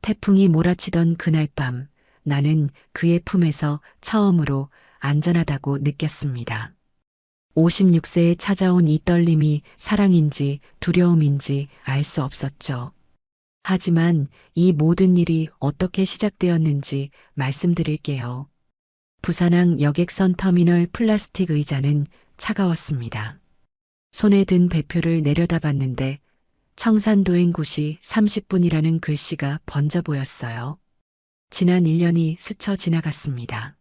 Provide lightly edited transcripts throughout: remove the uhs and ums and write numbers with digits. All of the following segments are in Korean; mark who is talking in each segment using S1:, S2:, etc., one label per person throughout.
S1: 태풍이 몰아치던 그날 밤 나는 그의 품에서 처음으로 안전하다고 느꼈습니다. 56세에 찾아온 이 떨림이 사랑인지 두려움인지 알 수 없었죠. 하지만 이 모든 일이 어떻게 시작되었는지 말씀드릴게요. 부산항 여객선 터미널 플라스틱 의자는 차가웠습니다. 손에 든 배표를 내려다봤는데 청산도행구시 30분이라는 글씨가 번져 보였어요. 지난 1년이 스쳐 지나갔습니다.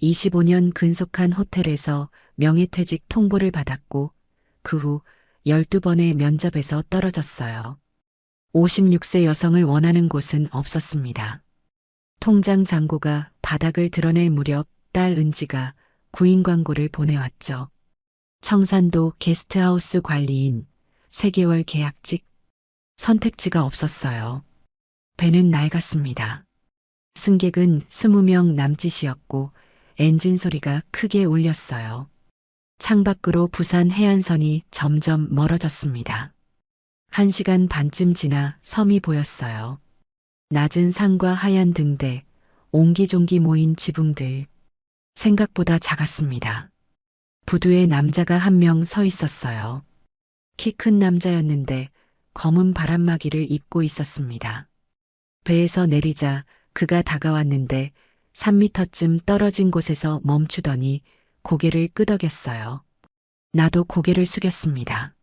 S1: 25년 근속한 호텔에서 명예퇴직 통보를 받았고 그 후 12번의 면접에서 떨어졌어요. 56세 여성을 원하는 곳은 없었습니다. 통장 잔고가 바닥을 드러낼 무렵 딸 은지가 구인 광고를 보내왔죠. 청산도 게스트하우스 관리인 3개월 계약직. 선택지가 없었어요. 배는 낡았습니다. 승객은 20명 남짓이었고 엔진 소리가 크게 울렸어요. 창밖으로 부산 해안선이 점점 멀어졌습니다. 1시간 반쯤 지나 섬이 보였어요. 낮은 산과 하얀 등대, 옹기종기 모인 지붕들. 생각보다 작았습니다. 부두에 남자가 한 명 서 있었어요. 키 큰 남자였는데 검은 바람막이를 입고 있었습니다. 배에서 내리자 그가 다가왔는데 3미터쯤 떨어진 곳에서 멈추더니 고개를 끄덕였어요. 나도 고개를 숙였습니다.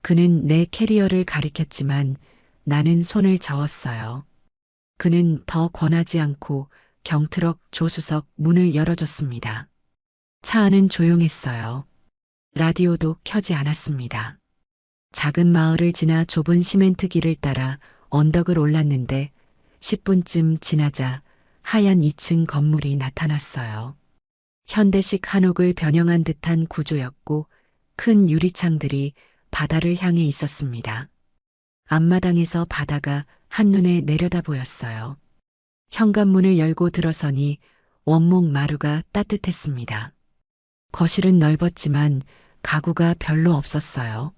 S1: 그는 내 캐리어를 가리켰지만 나는 손을 저었어요. 그는 더 권하지 않고 경트럭 조수석 문을 열어줬습니다. 차 안은 조용했어요. 라디오도 켜지 않았습니다. 작은 마을을 지나 좁은 시멘트 길을 따라 언덕을 올랐는데 10분쯤 지나자 하얀 2층 건물이 나타났어요. 현대식 한옥을 변형한 듯한 구조였고 큰 유리창들이 바다를 향해 있었습니다. 앞마당에서 바다가 한눈에 내려다 보였어요. 현관문을 열고 들어서니 원목 마루가 따뜻했습니다. 거실은 넓었지만 가구가 별로 없었어요.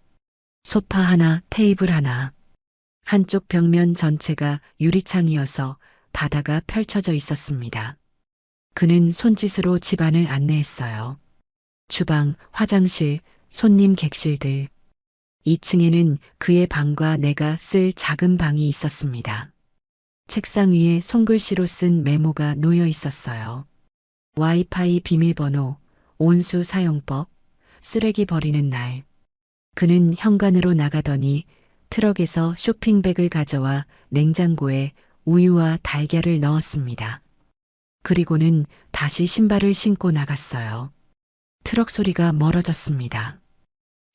S1: 소파 하나, 테이블 하나. 한쪽 벽면 전체가 유리창이어서 바다가 펼쳐져 있었습니다. 그는 손짓으로 집안을 안내했어요. 주방, 화장실, 손님 객실들. 2층에는 그의 방과 내가 쓸 작은 방이 있었습니다. 책상 위에 손글씨로 쓴 메모가 놓여 있었어요. 와이파이 비밀번호, 온수 사용법, 쓰레기 버리는 날. 그는 현관으로 나가더니 트럭에서 쇼핑백을 가져와 냉장고에 우유와 달걀을 넣었습니다. 그리고는 다시 신발을 신고 나갔어요. 트럭 소리가 멀어졌습니다.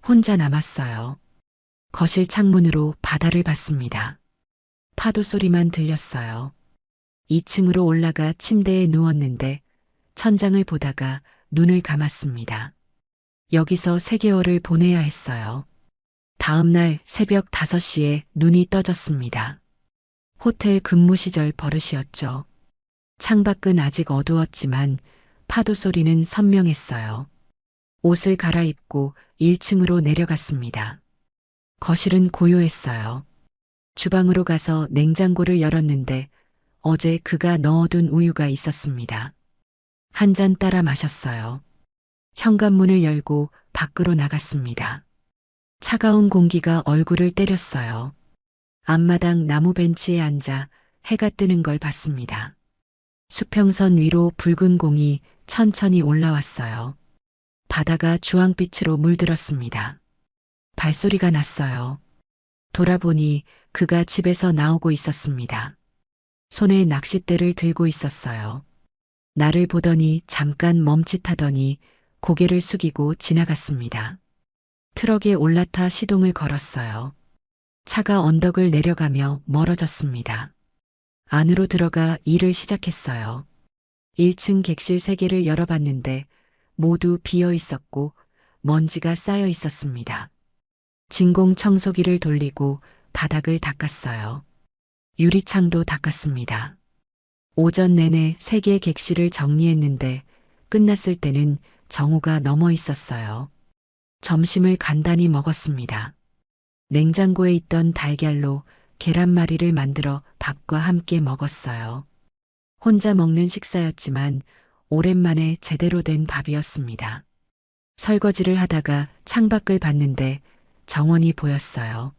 S1: 혼자 남았어요. 거실 창문으로 바다를 봤습니다. 파도 소리만 들렸어요. 2층으로 올라가 침대에 누웠는데 천장을 보다가 눈을 감았습니다. 여기서 3개월을 보내야 했어요. 다음 날 새벽 5시에 눈이 떠졌습니다. 호텔 근무 시절 버릇이었죠. 창밖은 아직 어두웠지만 파도 소리는 선명했어요. 옷을 갈아입고 1층으로 내려갔습니다. 거실은 고요했어요. 주방으로 가서 냉장고를 열었는데 어제 그가 넣어둔 우유가 있었습니다. 한 잔 따라 마셨어요. 현관문을 열고 밖으로 나갔습니다. 차가운 공기가 얼굴을 때렸어요. 앞마당 나무 벤치에 앉아 해가 뜨는 걸 봤습니다. 수평선 위로 붉은 공이 천천히 올라왔어요. 바다가 주황빛으로 물들었습니다. 발소리가 났어요. 돌아보니 그가 집에서 나오고 있었습니다. 손에 낚싯대를 들고 있었어요. 나를 보더니 잠깐 멈칫하더니 고개를 숙이고 지나갔습니다. 트럭에 올라타 시동을 걸었어요. 차가 언덕을 내려가며 멀어졌습니다. 안으로 들어가 일을 시작했어요. 1층 객실 3개를 열어봤는데 모두 비어 있었고 먼지가 쌓여 있었습니다. 진공 청소기를 돌리고 바닥을 닦았어요. 유리창도 닦았습니다. 오전 내내 3개 객실을 정리했는데 끝났을 때는 정오가 넘어 있었어요. 점심을 간단히 먹었습니다. 냉장고에 있던 달걀로 계란말이를 만들어 밥과 함께 먹었어요. 혼자 먹는 식사였지만 오랜만에 제대로 된 밥이었습니다. 설거지를 하다가 창밖을 봤는데 정원이 보였어요.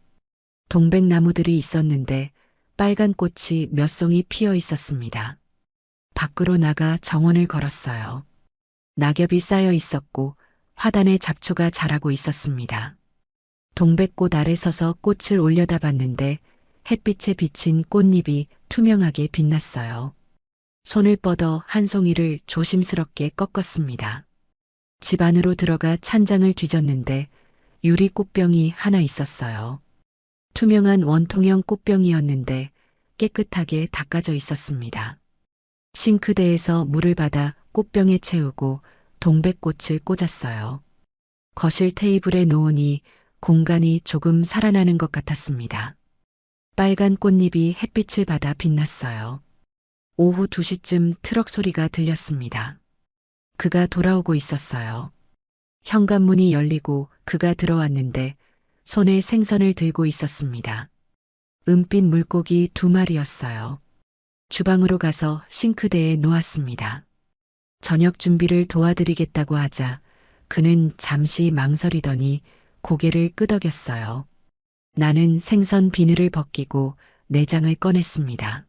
S1: 동백나무들이 있었는데 빨간 꽃이 몇 송이 피어 있었습니다. 밖으로 나가 정원을 걸었어요. 낙엽이 쌓여 있었고 화단에 잡초가 자라고 있었습니다. 동백꽃 아래 서서 꽃을 올려다봤는데 햇빛에 비친 꽃잎이 투명하게 빛났어요. 손을 뻗어 한 송이를 조심스럽게 꺾었습니다. 집 안으로 들어가 찬장을 뒤졌는데 유리 꽃병이 하나 있었어요. 투명한 원통형 꽃병이었는데 깨끗하게 닦아져 있었습니다. 싱크대에서 물을 받아 꽃병에 채우고 동백꽃을 꽂았어요. 거실 테이블에 놓으니 공간이 조금 살아나는 것 같았습니다. 빨간 꽃잎이 햇빛을 받아 빛났어요. 오후 2시쯤 트럭 소리가 들렸습니다. 그가 돌아오고 있었어요. 현관문이 열리고 그가 들어왔는데 손에 생선을 들고 있었습니다. 은빛 물고기 2마리였어요. 주방으로 가서 싱크대에 놓았습니다. 저녁 준비를 도와드리겠다고 하자 그는 잠시 망설이더니 고개를 끄덕였어요. 나는 생선 비늘을 벗기고 내장을 꺼냈습니다.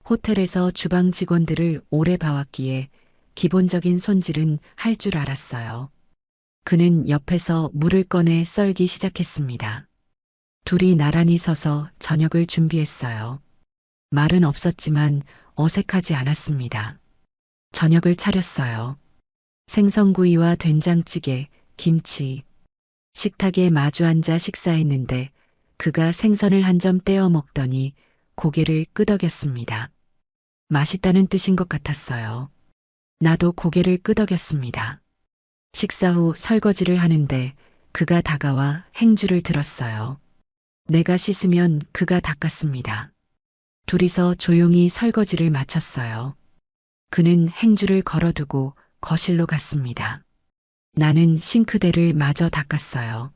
S1: 호텔에서 주방 직원들을 오래 봐왔기에 기본적인 손질은 할 줄 알았어요. 그는 옆에서 물을 꺼내 썰기 시작했습니다. 둘이 나란히 서서 저녁을 준비했어요. 말은 없었지만 어색하지 않았습니다. 저녁을 차렸어요. 생선구이와 된장찌개, 김치. 식탁에 마주 앉아 식사했는데 그가 생선을 한 점 떼어 먹더니 고개를 끄덕였습니다. 맛있다는 뜻인 것 같았어요. 나도 고개를 끄덕였습니다. 식사 후 설거지를 하는데 그가 다가와 행주를 들었어요. 내가 씻으면 그가 닦았습니다. 둘이서 조용히 설거지를 마쳤어요. 그는 행주를 걸어두고 거실로 갔습니다. 나는 싱크대를 마저 닦았어요.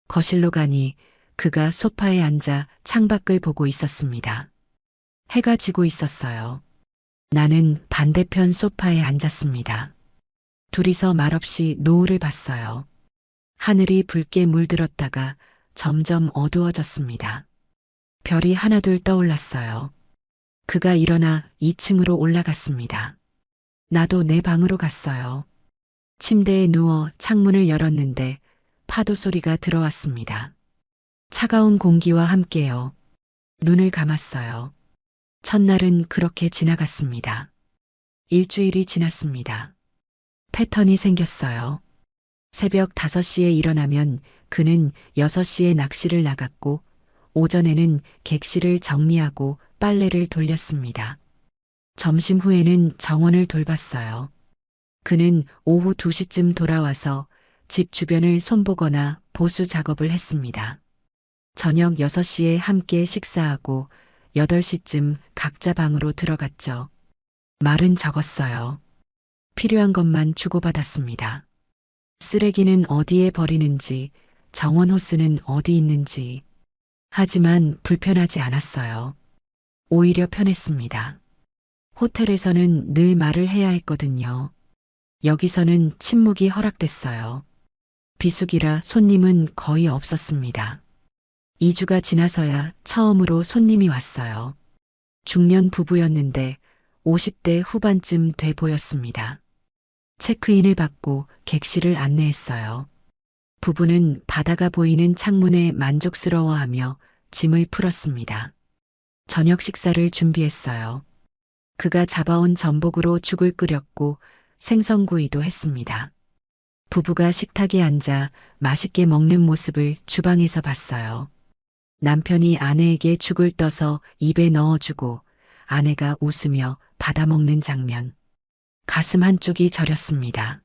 S1: 거실로 가니 그가 소파에 앉아 창밖을 보고 있었습니다. 해가 지고 있었어요. 나는 반대편 소파에 앉았습니다. 둘이서 말없이 노을을 봤어요. 하늘이 붉게 물들었다가 점점 어두워졌습니다. 별이 하나둘 떠올랐어요. 그가 일어나 2층으로 올라갔습니다. 나도 내 방으로 갔어요. 침대에 누워 창문을 열었는데 파도 소리가 들어왔습니다. 차가운 공기와 함께요. 눈을 감았어요. 첫날은 그렇게 지나갔습니다. 일주일이 지났습니다. 패턴이 생겼어요. 새벽 5시에 일어나면 그는 6시에 낚시를 나갔고 오전에는 객실을 정리하고 빨래를 돌렸습니다. 점심 후에는 정원을 돌봤어요. 그는 오후 2시쯤 돌아와서 집 주변을 손보거나 보수 작업을 했습니다. 저녁 6시에 함께 식사하고 8시쯤 각자 방으로 들어갔죠. 말은 적었어요. 필요한 것만 주고받았습니다. 쓰레기는 어디에 버리는지, 정원 호스는 어디 있는지. 하지만 불편하지 않았어요. 오히려 편했습니다. 호텔에서는 늘 말을 해야 했거든요. 여기서는 침묵이 허락됐어요. 비수기라 손님은 거의 없었습니다. 2주가 지나서야 처음으로 손님이 왔어요. 중년 부부였는데 50대 후반쯤 돼 보였습니다. 체크인을 받고 객실을 안내했어요. 부부는 바다가 보이는 창문에 만족스러워하며 짐을 풀었습니다. 저녁 식사를 준비했어요. 그가 잡아온 전복으로 죽을 끓였고 생선구이도 했습니다. 부부가 식탁에 앉아 맛있게 먹는 모습을 주방에서 봤어요. 남편이 아내에게 죽을 떠서 입에 넣어주고 아내가 웃으며 받아먹는 장면. 가슴 한쪽이 저렸습니다.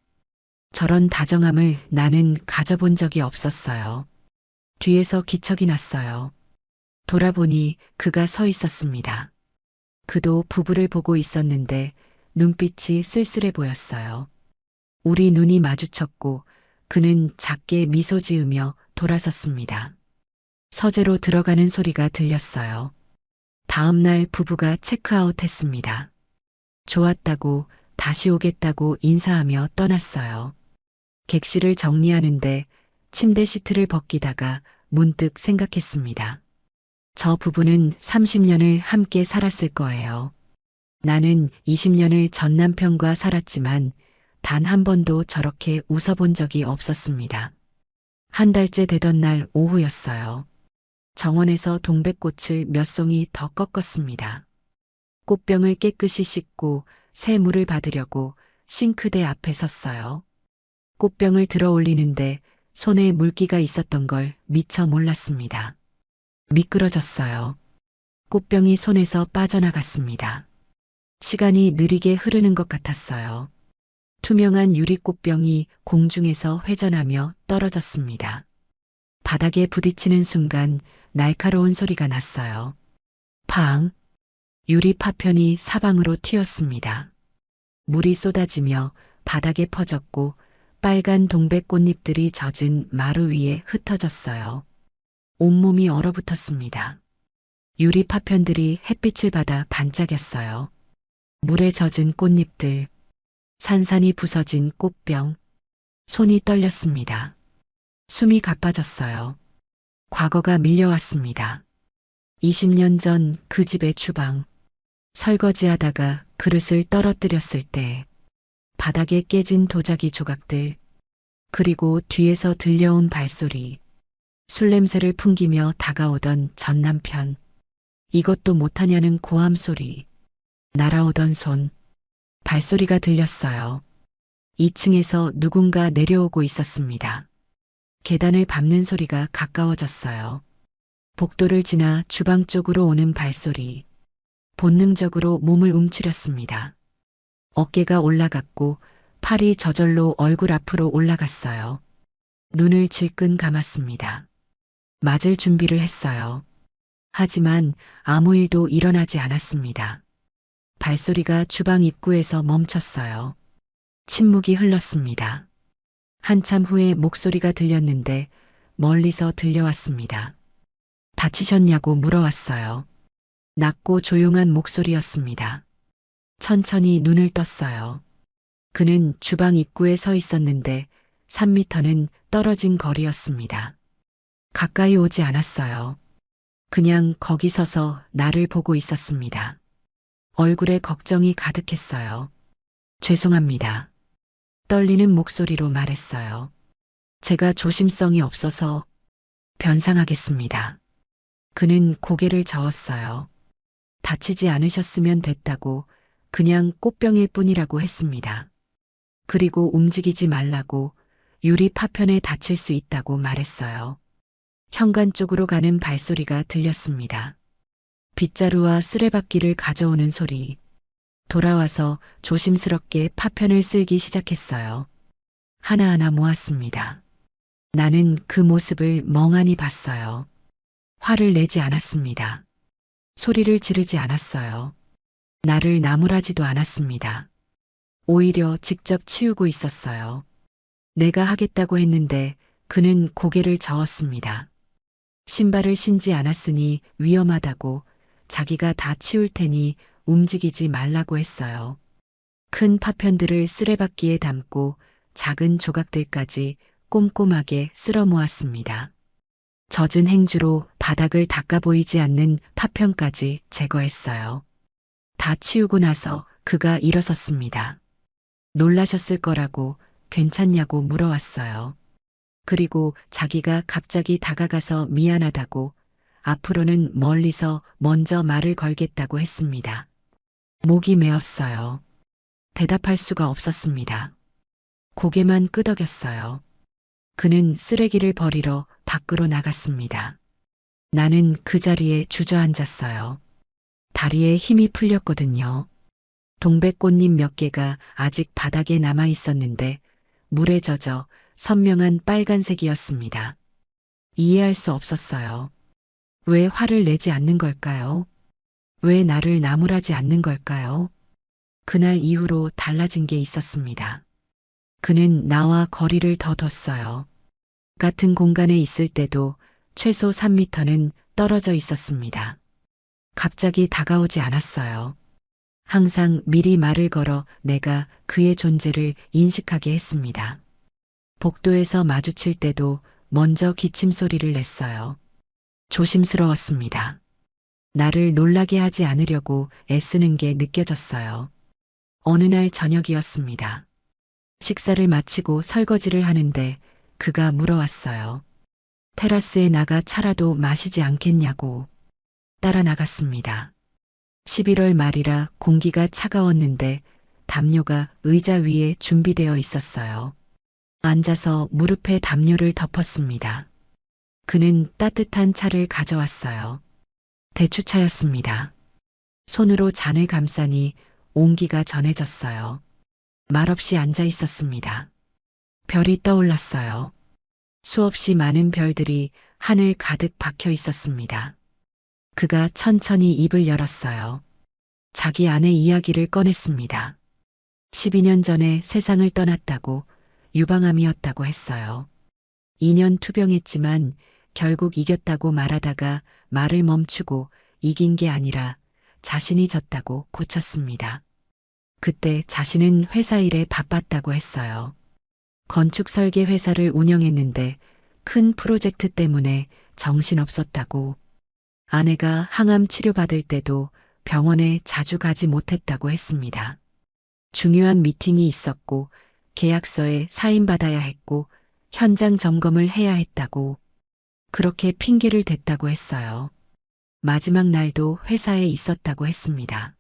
S1: 저런 다정함을 나는 가져본 적이 없었어요. 뒤에서 기척이 났어요. 돌아보니 그가 서 있었습니다. 그도 부부를 보고 있었는데 눈빛이 쓸쓸해 보였어요. 우리 눈이 마주쳤고 그는 작게 미소 지으며 돌아섰습니다. 서재로 들어가는 소리가 들렸어요. 다음 날 부부가 체크아웃했습니다. 좋았다고 다시 오겠다고 인사하며 떠났어요. 객실을 정리하는데 침대 시트를 벗기다가 문득 생각했습니다. 저 부부는 30년을 함께 살았을 거예요. 나는 20년을 전 남편과 살았지만 단 한 번도 저렇게 웃어본 적이 없었습니다. 한 달째 되던 날 오후였어요. 정원에서 동백꽃을 몇 송이 더 꺾었습니다. 꽃병을 깨끗이 씻고 새 물을 받으려고 싱크대 앞에 섰어요. 꽃병을 들어 올리는데 손에 물기가 있었던 걸 미처 몰랐습니다. 미끄러졌어요. 꽃병이 손에서 빠져나갔습니다. 시간이 느리게 흐르는 것 같았어요. 투명한 유리꽃병이 공중에서 회전하며 떨어졌습니다. 바닥에 부딪히는 순간 날카로운 소리가 났어요. 팡! 유리 파편이 사방으로 튀었습니다. 물이 쏟아지며 바닥에 퍼졌고 빨간 동백꽃잎들이 젖은 마루 위에 흩어졌어요. 온몸이 얼어붙었습니다. 유리 파편들이 햇빛을 받아 반짝였어요. 물에 젖은 꽃잎들, 산산이 부서진 꽃병, 손이 떨렸습니다. 숨이 가빠졌어요. 과거가 밀려왔습니다. 20년 전 그 집의 주방, 설거지하다가 그릇을 떨어뜨렸을 때, 바닥에 깨진 도자기 조각들, 그리고 뒤에서 들려온 발소리, 술 냄새를 풍기며 다가오던 전 남편, 이것도 못하냐는 고함 소리, 날아오던 손, 발소리가 들렸어요. 2층에서 누군가 내려오고 있었습니다. 계단을 밟는 소리가 가까워졌어요. 복도를 지나 주방 쪽으로 오는 발소리. 본능적으로 몸을 움츠렸습니다. 어깨가 올라갔고 팔이 저절로 얼굴 앞으로 올라갔어요. 눈을 질끈 감았습니다. 맞을 준비를 했어요. 하지만 아무 일도 일어나지 않았습니다. 발소리가 주방 입구에서 멈췄어요. 침묵이 흘렀습니다. 한참 후에 목소리가 들렸는데 멀리서 들려왔습니다. 다치셨냐고 물어왔어요. 낮고 조용한 목소리였습니다. 천천히 눈을 떴어요. 그는 주방 입구에 서 있었는데 3미터는 떨어진 거리였습니다. 가까이 오지 않았어요. 그냥 거기 서서 나를 보고 있었습니다. 얼굴에 걱정이 가득했어요. 죄송합니다. 떨리는 목소리로 말했어요. 제가 조심성이 없어서 변상하겠습니다. 그는 고개를 저었어요. 다치지 않으셨으면 됐다고 그냥 꽃병일 뿐이라고 했습니다. 그리고 움직이지 말라고 유리 파편에 다칠 수 있다고 말했어요. 현관 쪽으로 가는 발소리가 들렸습니다. 빗자루와 쓰레받기를 가져오는 소리. 돌아와서 조심스럽게 파편을 쓸기 시작했어요. 하나하나 모았습니다. 나는 그 모습을 멍하니 봤어요. 화를 내지 않았습니다. 소리를 지르지 않았어요. 나를 나무라지도 않았습니다. 오히려 직접 치우고 있었어요. 내가 하겠다고 했는데 그는 고개를 저었습니다. 신발을 신지 않았으니 위험하다고 자기가 다 치울 테니 움직이지 말라고 했어요. 큰 파편들을 쓰레받기에 담고 작은 조각들까지 꼼꼼하게 쓸어 모았습니다. 젖은 행주로 바닥을 닦아 보이지 않는 파편까지 제거했어요. 다 치우고 나서 그가 일어섰습니다. 놀라셨을 거라고 괜찮냐고 물어왔어요. 그리고 자기가 갑자기 다가가서 미안하다고 앞으로는 멀리서 먼저 말을 걸겠다고 했습니다. 목이 메었어요. 대답할 수가 없었습니다. 고개만 끄덕였어요. 그는 쓰레기를 버리러 밖으로 나갔습니다. 나는 그 자리에 주저앉았어요. 다리에 힘이 풀렸거든요. 동백꽃잎 몇 개가 아직 바닥에 남아 있었는데 물에 젖어 선명한 빨간색이었습니다. 이해할 수 없었어요. 왜 화를 내지 않는 걸까요? 왜 나를 나무라지 않는 걸까요? 그날 이후로 달라진 게 있었습니다. 그는 나와 거리를 더 뒀어요. 같은 공간에 있을 때도 최소 3미터는 떨어져 있었습니다. 갑자기 다가오지 않았어요. 항상 미리 말을 걸어 내가 그의 존재를 인식하게 했습니다. 복도에서 마주칠 때도 먼저 기침 소리를 냈어요. 조심스러웠습니다. 나를 놀라게 하지 않으려고 애쓰는 게 느껴졌어요. 어느 날 저녁이었습니다. 식사를 마치고 설거지를 하는데 그가 물어왔어요. 테라스에 나가 차라도 마시지 않겠냐고. 따라 나갔습니다. 11월 말이라 공기가 차가웠는데 담요가 의자 위에 준비되어 있었어요. 앉아서 무릎에 담요를 덮었습니다. 그는 따뜻한 차를 가져왔어요. 대추차였습니다. 손으로 잔을 감싸니 온기가 전해졌어요. 말없이 앉아 있었습니다. 별이 떠올랐어요. 수없이 많은 별들이 하늘 가득 박혀 있었습니다. 그가 천천히 입을 열었어요. 자기 아내 이야기를 꺼냈습니다. 12년 전에 세상을 떠났다고, 유방암이었다고 했어요. 2년 투병했지만 결국 이겼다고 말하다가 말을 멈추고 이긴 게 아니라 자신이 졌다고 고쳤습니다. 그때 자신은 회사 일에 바빴다고 했어요. 건축 설계 회사를 운영했는데 큰 프로젝트 때문에 정신없었다고. 아내가 항암 치료받을 때도 병원에 자주 가지 못했다고 했습니다. 중요한 미팅이 있었고 계약서에 사인받아야 했고 현장 점검을 해야 했다고. 그렇게 핑계를 댔다고 했어요. 마지막 날도 회사에 있었다고 했습니다.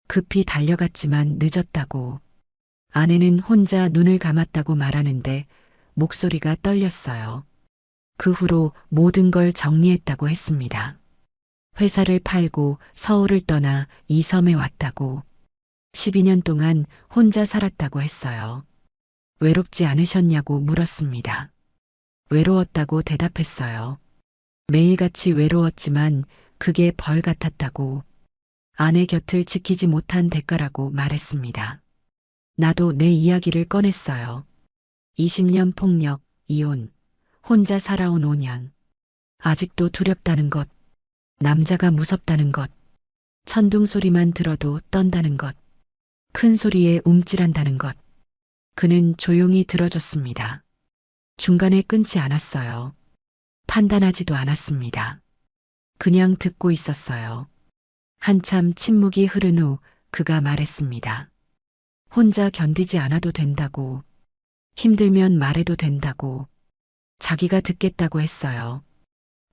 S1: 급히 달려갔지만 늦었다고. 아내는 혼자 눈을 감았다고 말하는데 목소리가 떨렸어요. 그 후로 모든 걸 정리했다고 했습니다. 회사를 팔고 서울을 떠나 이 섬에 왔다고. 12년 동안 혼자 살았다고 했어요. 외롭지 않으셨냐고 물었습니다. 외로웠다고 대답했어요. 매일같이 외로웠지만 그게 벌 같았다고. 아내 곁을 지키지 못한 대가라고 말했습니다. 나도 내 이야기를 꺼냈어요. 20년 폭력, 이혼, 혼자 살아온 5년. 아직도 두렵다는 것, 남자가 무섭다는 것, 천둥 소리만 들어도 떤다는 것, 큰 소리에 움찔한다는 것. 그는 조용히 들어줬습니다. 중간에 끊지 않았어요. 판단하지도 않았습니다. 그냥 듣고 있었어요. 한참 침묵이 흐른 후 그가 말했습니다. 혼자 견디지 않아도 된다고. 힘들면 말해도 된다고. 자기가 듣겠다고 했어요.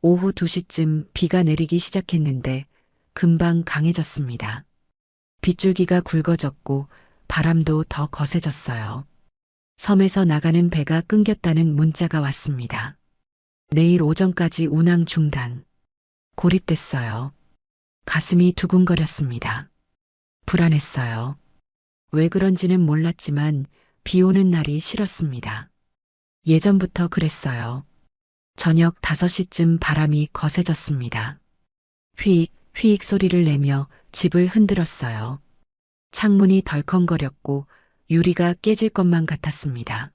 S1: 오후 2시쯤 비가 내리기 시작했는데 금방 강해졌습니다. 빗줄기가 굵어졌고 바람도 더 거세졌어요. 섬에서 나가는 배가 끊겼다는 문자가 왔습니다. 내일 오전까지 운항 중단. 고립됐어요. 가슴이 두근거렸습니다. 불안했어요. 왜 그런지는 몰랐지만 비 오는 날이 싫었습니다. 예전부터 그랬어요. 저녁 5시쯤 바람이 거세졌습니다. 휘익, 휘익 소리를 내며 집을 흔들었어요. 창문이 덜컹거렸고 유리가 깨질 것만 같았습니다.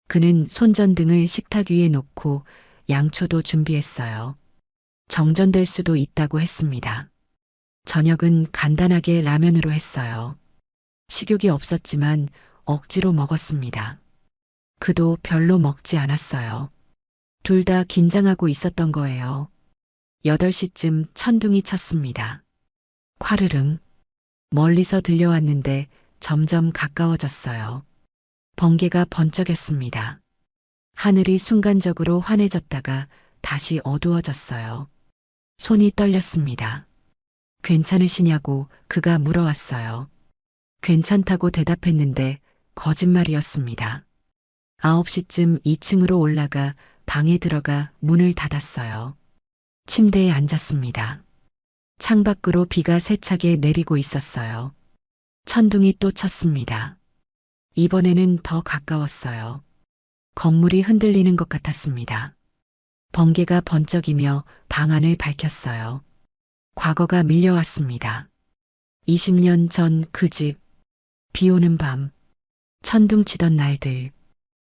S1: 그는 손전등을 식탁 위에 놓고 양초도 준비했어요. 정전될 수도 있다고 했습니다. 저녁은 간단하게 라면으로 했어요. 식욕이 없었지만 억지로 먹었습니다. 그도 별로 먹지 않았어요. 둘 다 긴장하고 있었던 거예요. 8시쯤 천둥이 쳤습니다. 콰르릉. 멀리서 들려왔는데 점점 가까워졌어요. 번개가 번쩍였습니다. 하늘이 순간적으로 환해졌다가 다시 어두워졌어요. 손이 떨렸습니다. 괜찮으시냐고 그가 물어왔어요. 괜찮다고 대답했는데 거짓말이었습니다. 9시쯤 2층으로 올라가 방에 들어가 문을 닫았어요. 침대에 앉았습니다. 창밖으로 비가 세차게 내리고 있었어요. 천둥이 또 쳤습니다. 이번에는 더 가까웠어요. 건물이 흔들리는 것 같았습니다. 번개가 번쩍이며 방 안을 밝혔어요. 과거가 밀려왔습니다. 20년 전 그 집, 비 오는 밤, 천둥 치던 날들,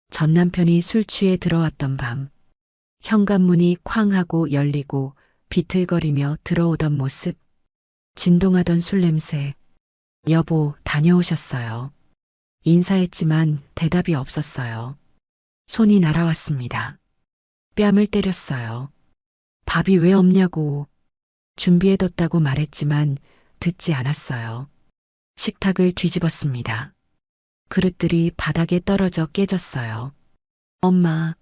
S1: 전 남편이 술 취해 들어왔던 밤, 현관문이 쾅 하고 열리고 비틀거리며 들어오던 모습, 진동하던 술 냄새. 여보, 다녀오셨어요. 인사했지만 대답이 없었어요. 손이 날아왔습니다. 뺨을 때렸어요. 밥이 왜 없냐고. 준비해뒀다고 말했지만 듣지 않았어요. 식탁을 뒤집었습니다. 그릇들이 바닥에 떨어져 깨졌어요. 엄마,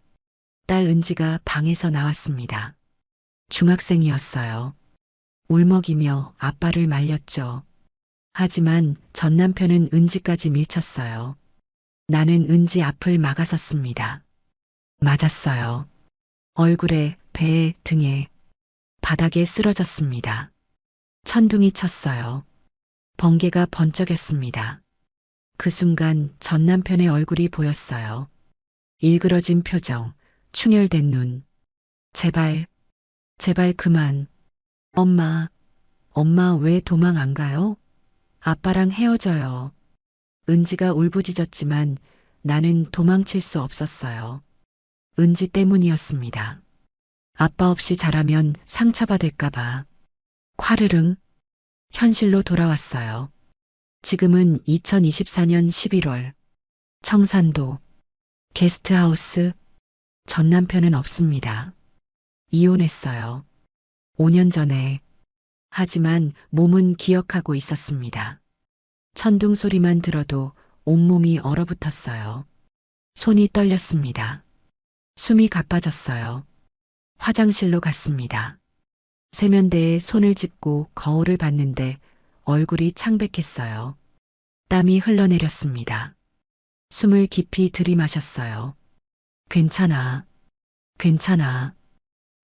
S1: 딸 은지가 방에서 나왔습니다. 중학생이었어요. 울먹이며 아빠를 말렸죠. 하지만 전 남편은 은지까지 밀쳤어요. 나는 은지 앞을 막아섰습니다. 맞았어요. 얼굴에, 배에, 등에, 바닥에 쓰러졌습니다. 천둥이 쳤어요. 번개가 번쩍였습니다. 그 순간 전 남편의 얼굴이 보였어요. 일그러진 표정, 충혈된 눈. 제발, 제발 그만. 엄마, 엄마 왜 도망 안 가요? 아빠랑 헤어져요. 은지가 울부짖었지만 나는 도망칠 수 없었어요. 은지 때문이었습니다. 아빠 없이 자라면 상처받을까봐. 콰르릉, 현실로 돌아왔어요. 지금은 2024년 11월. 청산도, 게스트하우스, 전 남편은 없습니다. 이혼했어요. 5년 전에. 하지만 몸은 기억하고 있었습니다. 천둥 소리만 들어도 온몸이 얼어붙었어요. 손이 떨렸습니다. 숨이 가빠졌어요. 화장실로 갔습니다. 세면대에 손을 짚고 거울을 봤는데 얼굴이 창백했어요. 땀이 흘러내렸습니다. 숨을 깊이 들이마셨어요. 괜찮아. 괜찮아.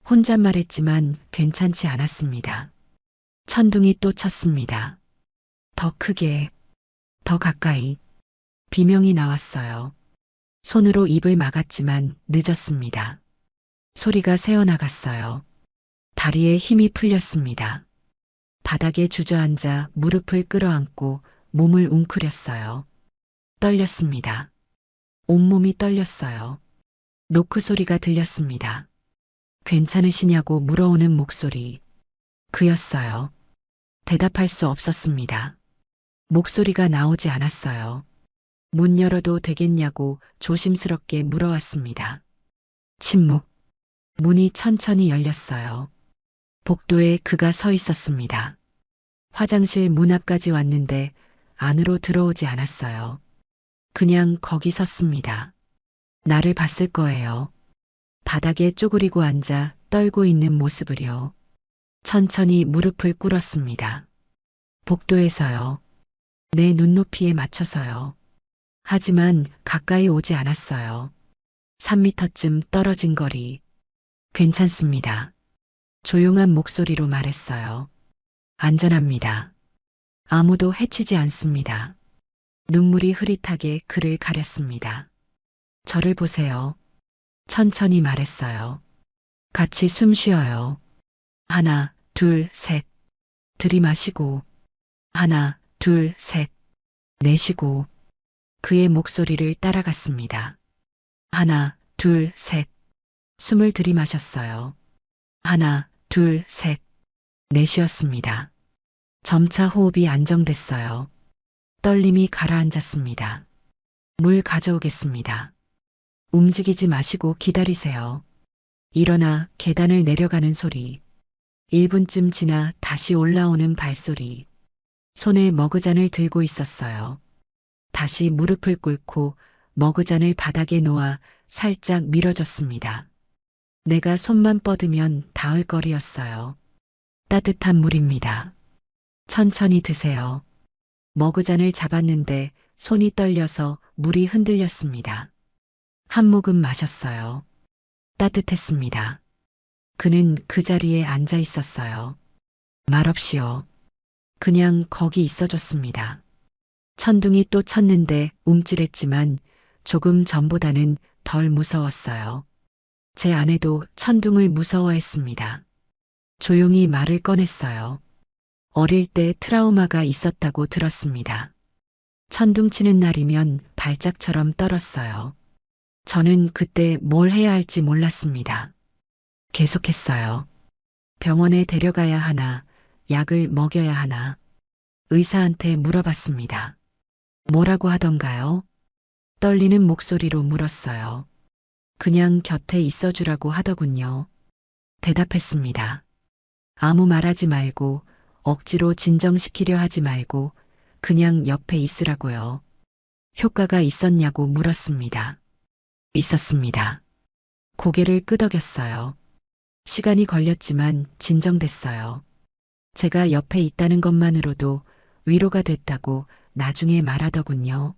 S1: 혼잣말했지만 괜찮지 않았습니다. 천둥이 또 쳤습니다. 더 크게, 더 가까이. 비명이 나왔어요. 손으로 입을 막았지만 늦었습니다. 소리가 새어나갔어요. 다리에 힘이 풀렸습니다. 바닥에 주저앉아 무릎을 끌어안고 몸을 웅크렸어요. 떨렸습니다. 온몸이 떨렸어요. 노크 소리가 들렸습니다. 괜찮으시냐고 물어오는 목소리. 그였어요. 대답할 수 없었습니다. 목소리가 나오지 않았어요. 문 열어도 되겠냐고 조심스럽게 물어왔습니다. 침묵. 문이 천천히 열렸어요. 복도에 그가 서 있었습니다. 화장실 문 앞까지 왔는데 안으로 들어오지 않았어요. 그냥 거기 섰습니다. 나를 봤을 거예요. 바닥에 쪼그리고 앉아 떨고 있는 모습을요. 천천히 무릎을 꿇었습니다. 복도에서요. 내 눈높이에 맞춰서요. 하지만 가까이 오지 않았어요. 3미터쯤 떨어진 거리. 괜찮습니다. 조용한 목소리로 말했어요. 안전합니다. 아무도 해치지 않습니다. 눈물이 흐릿하게 그를 가렸습니다. 저를 보세요. 천천히 말했어요. 같이 숨 쉬어요. 하나, 둘, 셋. 들이마시고. 하나, 둘, 셋. 내쉬고. 그의 목소리를 따라갔습니다. 하나, 둘, 셋. 숨을 들이마셨어요. 하나, 둘, 셋. 내쉬었습니다. 점차 호흡이 안정됐어요. 떨림이 가라앉았습니다. 물 가져오겠습니다. 움직이지 마시고 기다리세요. 일어나 계단을 내려가는 소리. 1분쯤 지나 다시 올라오는 발소리. 손에 머그잔을 들고 있었어요. 다시 무릎을 꿇고 머그잔을 바닥에 놓아 살짝 밀어줬습니다. 내가 손만 뻗으면 닿을 거리였어요. 따뜻한 물입니다. 천천히 드세요. 머그잔을 잡았는데 손이 떨려서 물이 흔들렸습니다. 한 모금 마셨어요. 따뜻했습니다. 그는 그 자리에 앉아 있었어요. 말없이요. 그냥 거기 있어줬습니다. 천둥이 또 쳤는데 움찔했지만 조금 전보다는 덜 무서웠어요. 제 아내도 천둥을 무서워했습니다. 조용히 말을 꺼냈어요. 어릴 때 트라우마가 있었다고 들었습니다. 천둥 치는 날이면 발작처럼 떨었어요. 저는 그때 뭘 해야 할지 몰랐습니다. 계속했어요. 병원에 데려가야 하나, 약을 먹여야 하나. 의사한테 물어봤습니다. 뭐라고 하던가요? 떨리는 목소리로 물었어요. 그냥 곁에 있어주라고 하더군요. 대답했습니다. 아무 말하지 말고, 억지로 진정시키려 하지 말고, 그냥 옆에 있으라고요. 효과가 있었냐고 물었습니다. 있었습니다. 고개를 끄덕였어요. 시간이 걸렸지만 진정됐어요. 제가 옆에 있다는 것만으로도 위로가 됐다고 나중에 말하더군요.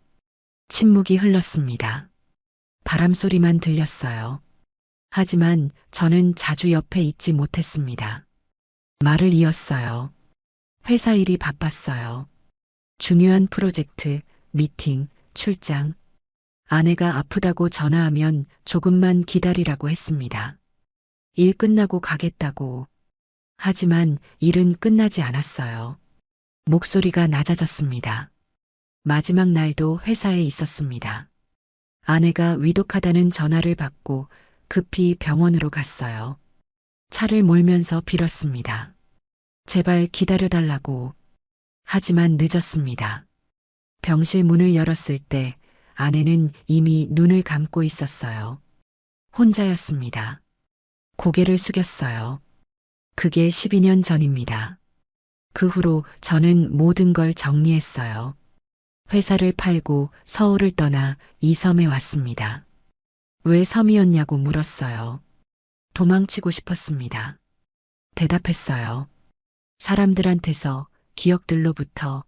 S1: 침묵이 흘렀습니다. 바람 소리만 들렸어요. 하지만 저는 자주 옆에 있지 못했습니다. 말을 이었어요. 회사 일이 바빴어요. 중요한 프로젝트, 미팅, 출장. 아내가 아프다고 전화하면 조금만 기다리라고 했습니다. 일 끝나고 가겠다고. 하지만 일은 끝나지 않았어요. 목소리가 낮아졌습니다. 마지막 날도 회사에 있었습니다. 아내가 위독하다는 전화를 받고 급히 병원으로 갔어요. 차를 몰면서 빌었습니다. 제발 기다려달라고. 하지만 늦었습니다. 병실 문을 열었을 때 아내는 이미 눈을 감고 있었어요. 혼자였습니다. 고개를 숙였어요. 그게 12년 전입니다. 그 후로 저는 모든 걸 정리했어요. 회사를 팔고 서울을 떠나 이 섬에 왔습니다. 왜 섬이었냐고 물었어요. 도망치고 싶었습니다. 대답했어요. 사람들한테서, 기억들로부터,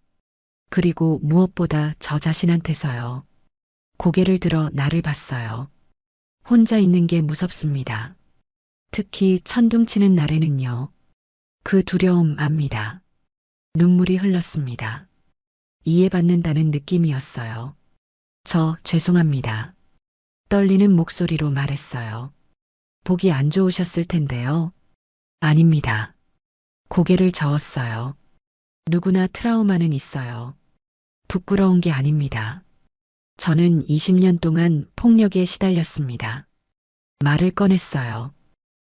S1: 그리고 무엇보다 저 자신한테서요. 고개를 들어 나를 봤어요. 혼자 있는 게 무섭습니다. 특히 천둥 치는 날에는요. 그 두려움 압니다. 눈물이 흘렀습니다. 이해받는다는 느낌이었어요. 저 죄송합니다. 떨리는 목소리로 말했어요. 보기 안 좋으셨을 텐데요. 아닙니다. 고개를 저었어요. 누구나 트라우마는 있어요. 부끄러운 게 아닙니다. 저는 20년 동안 폭력에 시달렸습니다. 말을 꺼냈어요.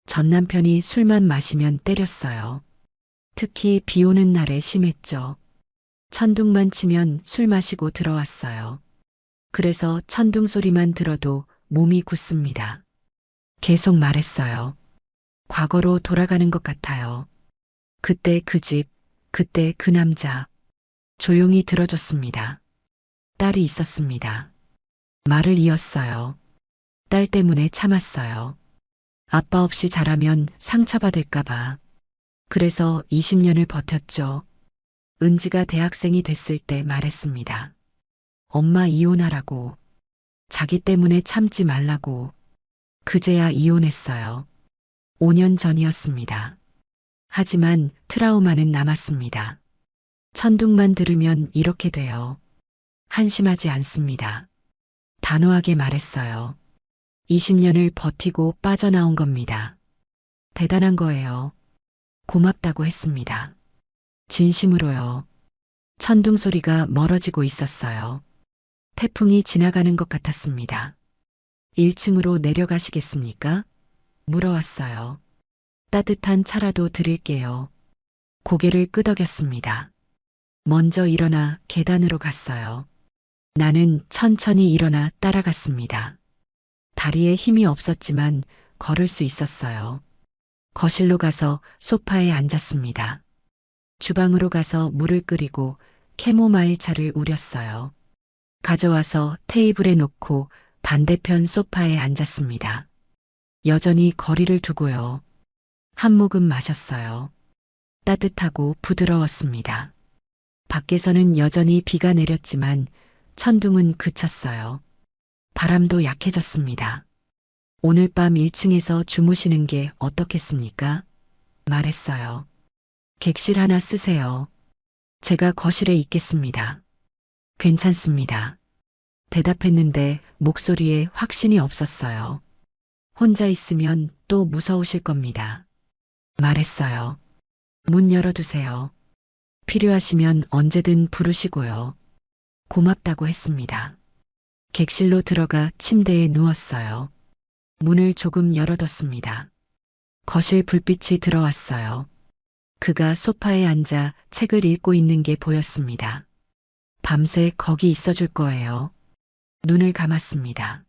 S1: 전 남편이 술만 마시면 때렸어요. 특히 비 오는 날에 심했죠. 천둥만 치면 술 마시고 들어왔어요. 그래서 천둥 소리만 들어도 몸이 굳습니다. 계속 말했어요. 과거로 돌아가는 것 같아요. 그때 그 집, 그때 그 남자. 조용히 들어줬습니다. 딸이 있었습니다. 말을 이었어요. 딸 때문에 참았어요. 아빠 없이 자라면 상처받을까봐. 그래서 20년을 버텼죠. 은지가 대학생이 됐을 때 말했습니다. 엄마 이혼하라고. 자기 때문에 참지 말라고. 그제야 이혼했어요. 5년 전이었습니다. 하지만 트라우마는 남았습니다. 천둥만 들으면 이렇게 돼요. 한심하지 않습니다. 단호하게 말했어요. 20년을 버티고 빠져나온 겁니다. 대단한 거예요. 고맙다고 했습니다. 진심으로요. 천둥 소리가 멀어지고 있었어요. 태풍이 지나가는 것 같았습니다. 1층으로 내려가시겠습니까? 물어왔어요. 따뜻한 차라도 드릴게요. 고개를 끄덕였습니다. 먼저 일어나 계단으로 갔어요. 나는 천천히 일어나 따라갔습니다. 다리에 힘이 없었지만 걸을 수 있었어요. 거실로 가서 소파에 앉았습니다. 주방으로 가서 물을 끓이고 캐모마일 차를 우렸어요. 가져와서 테이블에 놓고 반대편 소파에 앉았습니다. 여전히 거리를 두고요. 한 모금 마셨어요. 따뜻하고 부드러웠습니다. 밖에서는 여전히 비가 내렸지만 천둥은 그쳤어요. 바람도 약해졌습니다. 오늘 밤 1층에서 주무시는 게 어떻겠습니까? 말했어요. 객실 하나 쓰세요. 제가 거실에 있겠습니다. 괜찮습니다. 대답했는데 목소리에 확신이 없었어요. 혼자 있으면 또 무서우실 겁니다. 말했어요. 문 열어두세요. 필요하시면 언제든 부르시고요. 고맙다고 했습니다. 객실로 들어가 침대에 누웠어요. 문을 조금 열어뒀습니다. 거실 불빛이 들어왔어요. 그가 소파에 앉아 책을 읽고 있는 게 보였습니다. 밤새 거기 있어줄 거예요. 눈을 감았습니다.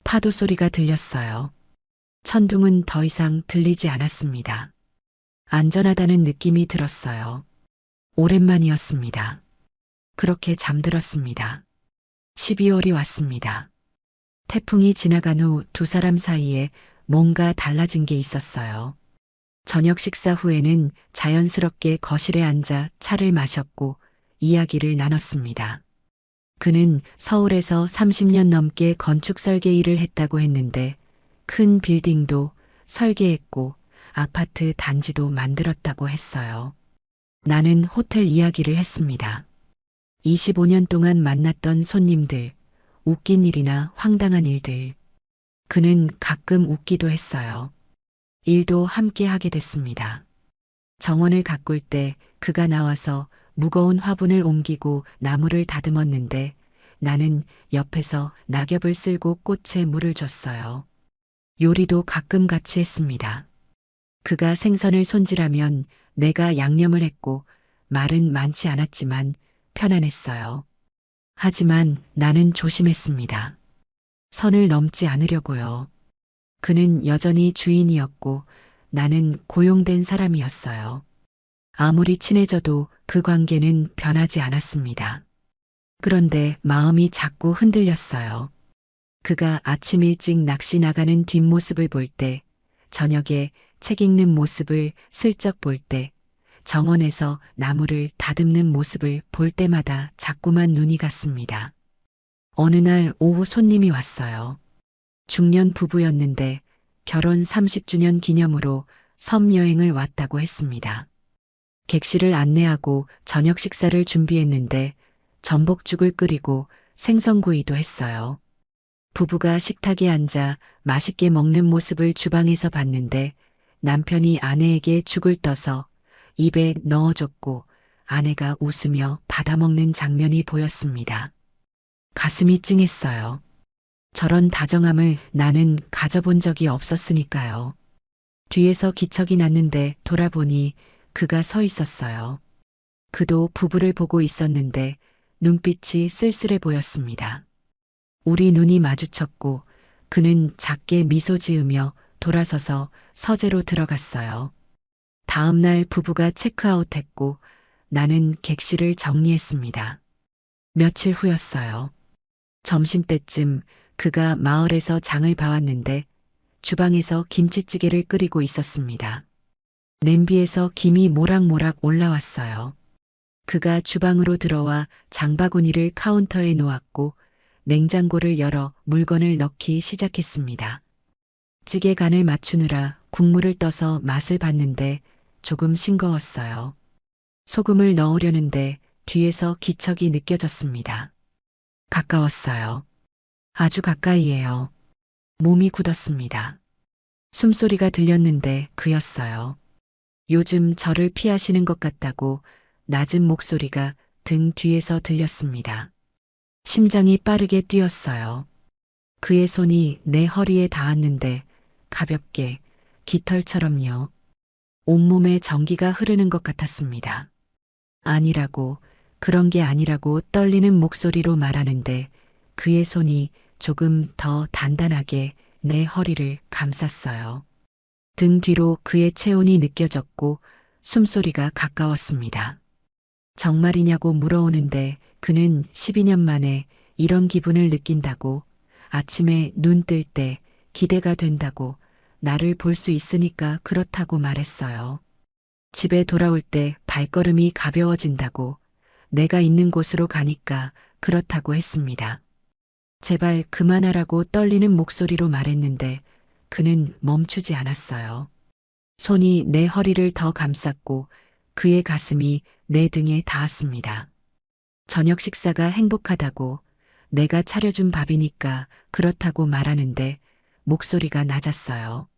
S1: 파도 소리가 들렸어요. 천둥은 더 이상 들리지 않았습니다. 안전하다는 느낌이 들었어요. 오랜만이었습니다. 그렇게 잠들었습니다. 12월이 왔습니다. 태풍이 지나간 후 두 사람 사이에 뭔가 달라진 게 있었어요. 저녁 식사 후에는 자연스럽게 거실에 앉아 차를 마셨고 이야기를 나눴습니다. 그는 서울에서 30년 넘게 건축 설계 일을 했다고 했는데 큰 빌딩도 설계했고 아파트 단지도 만들었다고 했어요. 나는 호텔 이야기를 했습니다. 25년 동안 만났던 손님들, 웃긴 일이나 황당한 일들. 그는 가끔 웃기도 했어요. 일도 함께 하게 됐습니다. 정원을 가꿀 때 그가 나와서 무거운 화분을 옮기고 나무를 다듬었는데 나는 옆에서 낙엽을 쓸고 꽃에 물을 줬어요. 요리도 가끔 같이 했습니다. 그가 생선을 손질하면 내가 양념을 했고 말은 많지 않았지만 편안했어요. 하지만 나는 조심했습니다. 선을 넘지 않으려고요. 그는 여전히 주인이었고 나는 고용된 사람이었어요. 아무리 친해져도 그 관계는 변하지 않았습니다. 그런데 마음이 자꾸 흔들렸어요. 그가 아침 일찍 낚시 나가는 뒷모습을 볼 때, 저녁에 책 읽는 모습을 슬쩍 볼 때, 정원에서 나무를 다듬는 모습을 볼 때마다 자꾸만 눈이 갔습니다. 어느 날 오후 손님이 왔어요. 중년 부부였는데 결혼 30주년 기념으로 섬 여행을 왔다고 했습니다. 객실을 안내하고 저녁 식사를 준비했는데 전복죽을 끓이고 생선구이도 했어요. 부부가 식탁에 앉아 맛있게 먹는 모습을 주방에서 봤는데 남편이 아내에게 죽을 떠서 입에 넣어줬고 아내가 웃으며 받아먹는 장면이 보였습니다. 가슴이 찡했어요. 저런 다정함을 나는 가져본 적이 없었으니까요. 뒤에서 기척이 났는데 돌아보니 그가 서 있었어요. 그도 부부를 보고 있었는데 눈빛이 쓸쓸해 보였습니다. 우리 눈이 마주쳤고 그는 작게 미소 지으며 돌아서서 서재로 들어갔어요. 다음 날 부부가 체크아웃했고 나는 객실을 정리했습니다. 며칠 후였어요. 점심때쯤 그가 마을에서 장을 봐왔는데 주방에서 김치찌개를 끓이고 있었습니다. 냄비에서 김이 모락모락 올라왔어요. 그가 주방으로 들어와 장바구니를 카운터에 놓았고 냉장고를 열어 물건을 넣기 시작했습니다. 찌개 간을 맞추느라 국물을 떠서 맛을 봤는데 조금 싱거웠어요. 소금을 넣으려는데 뒤에서 기척이 느껴졌습니다. 가까웠어요. 아주 가까이에요. 몸이 굳었습니다. 숨소리가 들렸는데 그였어요. 요즘 저를 피하시는 것 같다고 낮은 목소리가 등 뒤에서 들렸습니다. 심장이 빠르게 뛰었어요. 그의 손이 내 허리에 닿았는데 가볍게 깃털처럼요. 온몸에 전기가 흐르는 것 같았습니다. 아니라고, 그런 게 아니라고 떨리는 목소리로 말하는데 그의 손이 조금 더 단단하게 내 허리를 감쌌어요. 등 뒤로 그의 체온이 느껴졌고 숨소리가 가까웠습니다. 정말이냐고 물어오는데 그는 12년 만에 이런 기분을 느낀다고, 아침에 눈 뜰 때 기대가 된다고, 나를 볼 수 있으니까 그렇다고 말했어요. 집에 돌아올 때 발걸음이 가벼워진다고, 내가 있는 곳으로 가니까 그렇다고 했습니다. 제발 그만하라고 떨리는 목소리로 말했는데 그는 멈추지 않았어요. 손이 내 허리를 더 감쌌고 그의 가슴이 내 등에 닿았습니다. 저녁 식사가 행복하다고, 내가 차려준 밥이니까 그렇다고 말하는데 목소리가 낮았어요.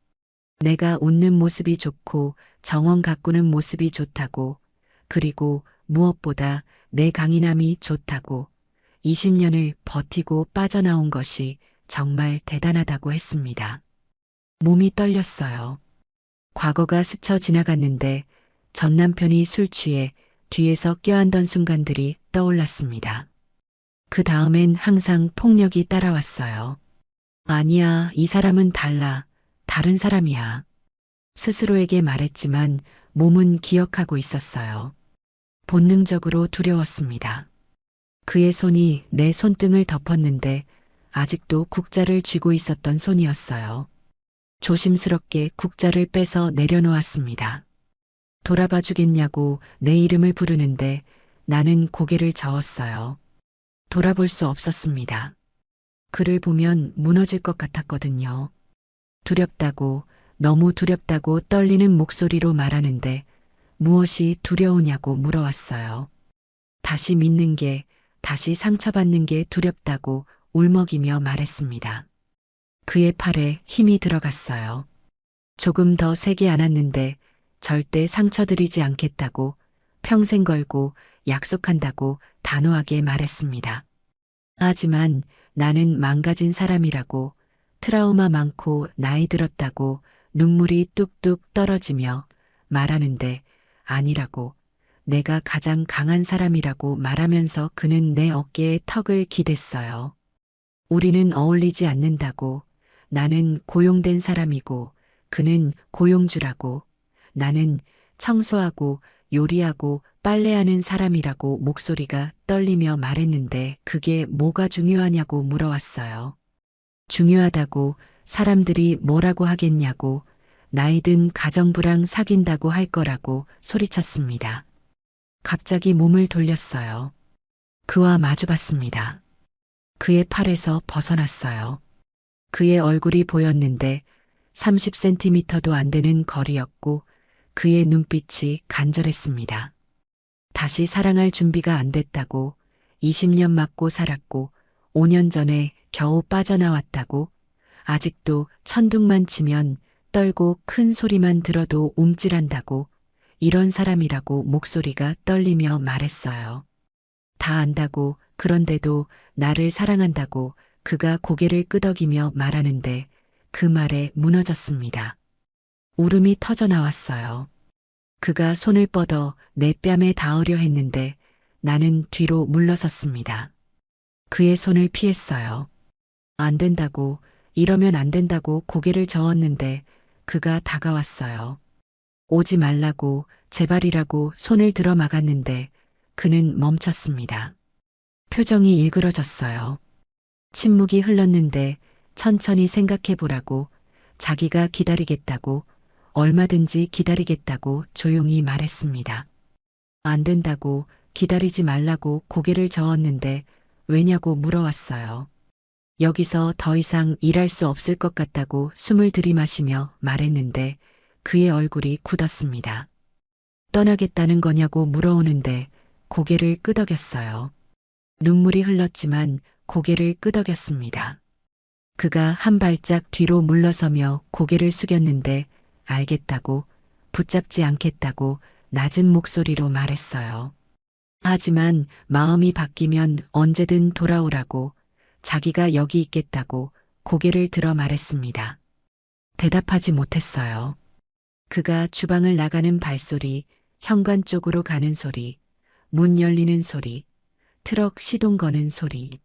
S1: 내가 웃는 모습이 좋고 정원 가꾸는 모습이 좋다고, 그리고 무엇보다 내 강인함이 좋다고, 20년을 버티고 빠져나온 것이 정말 대단하다고 했습니다. 몸이 떨렸어요. 과거가 스쳐 지나갔는데 전 남편이 술 취해 뒤에서 껴안던 순간들이 떠올랐습니다. 그 다음엔 항상 폭력이 따라왔어요. 아니야, 이 사람은 달라. 다른 사람이야. 스스로에게 말했지만 몸은 기억하고 있었어요. 본능적으로 두려웠습니다. 그의 손이 내 손등을 덮었는데 아직도 국자를 쥐고 있었던 손이었어요. 조심스럽게 국자를 빼서 내려놓았습니다. 돌아봐 주겠냐고 내 이름을 부르는데 나는 고개를 저었어요. 돌아볼 수 없었습니다. 그를 보면 무너질 것 같았거든요. 두렵다고, 너무 두렵다고 떨리는 목소리로 말하는데 무엇이 두려우냐고 물어왔어요. 다시 믿는 게, 다시 상처받는 게 두렵다고 울먹이며 말했습니다. 그의 팔에 힘이 들어갔어요. 조금 더 세게 안았는데 절대 상처드리지 않겠다고 평생 걸고 약속한다고 단호하게 말했습니다. 하지만 나는 망가진 사람이라고 트라우마 많고 나이 들었다고 눈물이 뚝뚝 떨어지며 말하는데 아니라고 내가 가장 강한 사람이라고 말하면서 그는 내 어깨에 턱을 기댔어요. 우리는 어울리지 않는다고 나는 고용된 사람이고 그는 고용주라고 나는 청소하고 요리하고 빨래하는 사람이라고 목소리가 떨리며 말했는데 그게 뭐가 중요하냐고 물어왔어요. 중요하다고 사람들이 뭐라고 하겠냐고 나이든 가정부랑 사귄다고 할 거라고 소리쳤습니다. 갑자기 몸을 돌렸어요. 그와 마주봤습니다. 그의 팔에서 벗어났어요. 그의 얼굴이 보였는데 30cm도 안 되는 거리였고 그의 눈빛이 간절했습니다. 다시 사랑할 준비가 안 됐다고 20년 맞고 살았고 5년 전에 겨우 빠져나왔다고 아직도 천둥만 치면 떨고 큰 소리만 들어도 움찔한다고 이런 사람이라고 목소리가 떨리며 말했어요. 다 안다고 그런데도 나를 사랑한다고 그가 고개를 끄덕이며 말하는데 그 말에 무너졌습니다. 울음이 터져 나왔어요. 그가 손을 뻗어 내 뺨에 닿으려 했는데 나는 뒤로 물러섰습니다. 그의 손을 피했어요. 안 된다고, 이러면 안 된다고 고개를 저었는데 그가 다가왔어요. 오지 말라고, 제발이라고 손을 들어 막았는데 그는 멈췄습니다. 표정이 일그러졌어요. 침묵이 흘렀는데 천천히 생각해 보라고, 자기가 기다리겠다고, 얼마든지 기다리겠다고 조용히 말했습니다. 안 된다고, 기다리지 말라고 고개를 저었는데 왜냐고 물어왔어요. 여기서 더 이상 일할 수 없을 것 같다고 숨을 들이마시며 말했는데 그의 얼굴이 굳었습니다. 떠나겠다는 거냐고 물어오는데 고개를 끄덕였어요. 눈물이 흘렀지만 고개를 끄덕였습니다. 그가 한 발짝 뒤로 물러서며 고개를 숙였는데 알겠다고, 붙잡지 않겠다고 낮은 목소리로 말했어요. 하지만 마음이 바뀌면 언제든 돌아오라고, 자기가 여기 있겠다고 고개를 들어 말했습니다. 대답하지 못했어요. 그가 주방을 나가는 발소리, 현관 쪽으로 가는 소리, 문 열리는 소리, 트럭 시동 거는 소리.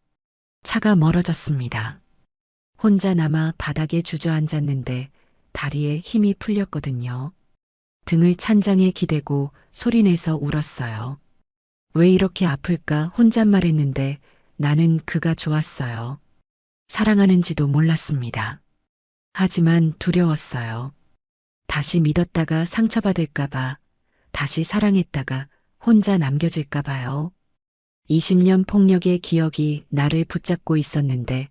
S1: 차가 멀어졌습니다. 혼자 남아 바닥에 주저앉았는데 다리에 힘이 풀렸거든요. 등을 찬장에 기대고 소리내서 울었어요. 왜 이렇게 아플까 혼잣말했는데 나는 그가 좋았어요. 사랑하는지도 몰랐습니다. 하지만 두려웠어요. 다시 믿었다가 상처받을까봐, 다시 사랑했다가 혼자 남겨질까봐요. 20년 폭력의 기억이 나를 붙잡고 있었는데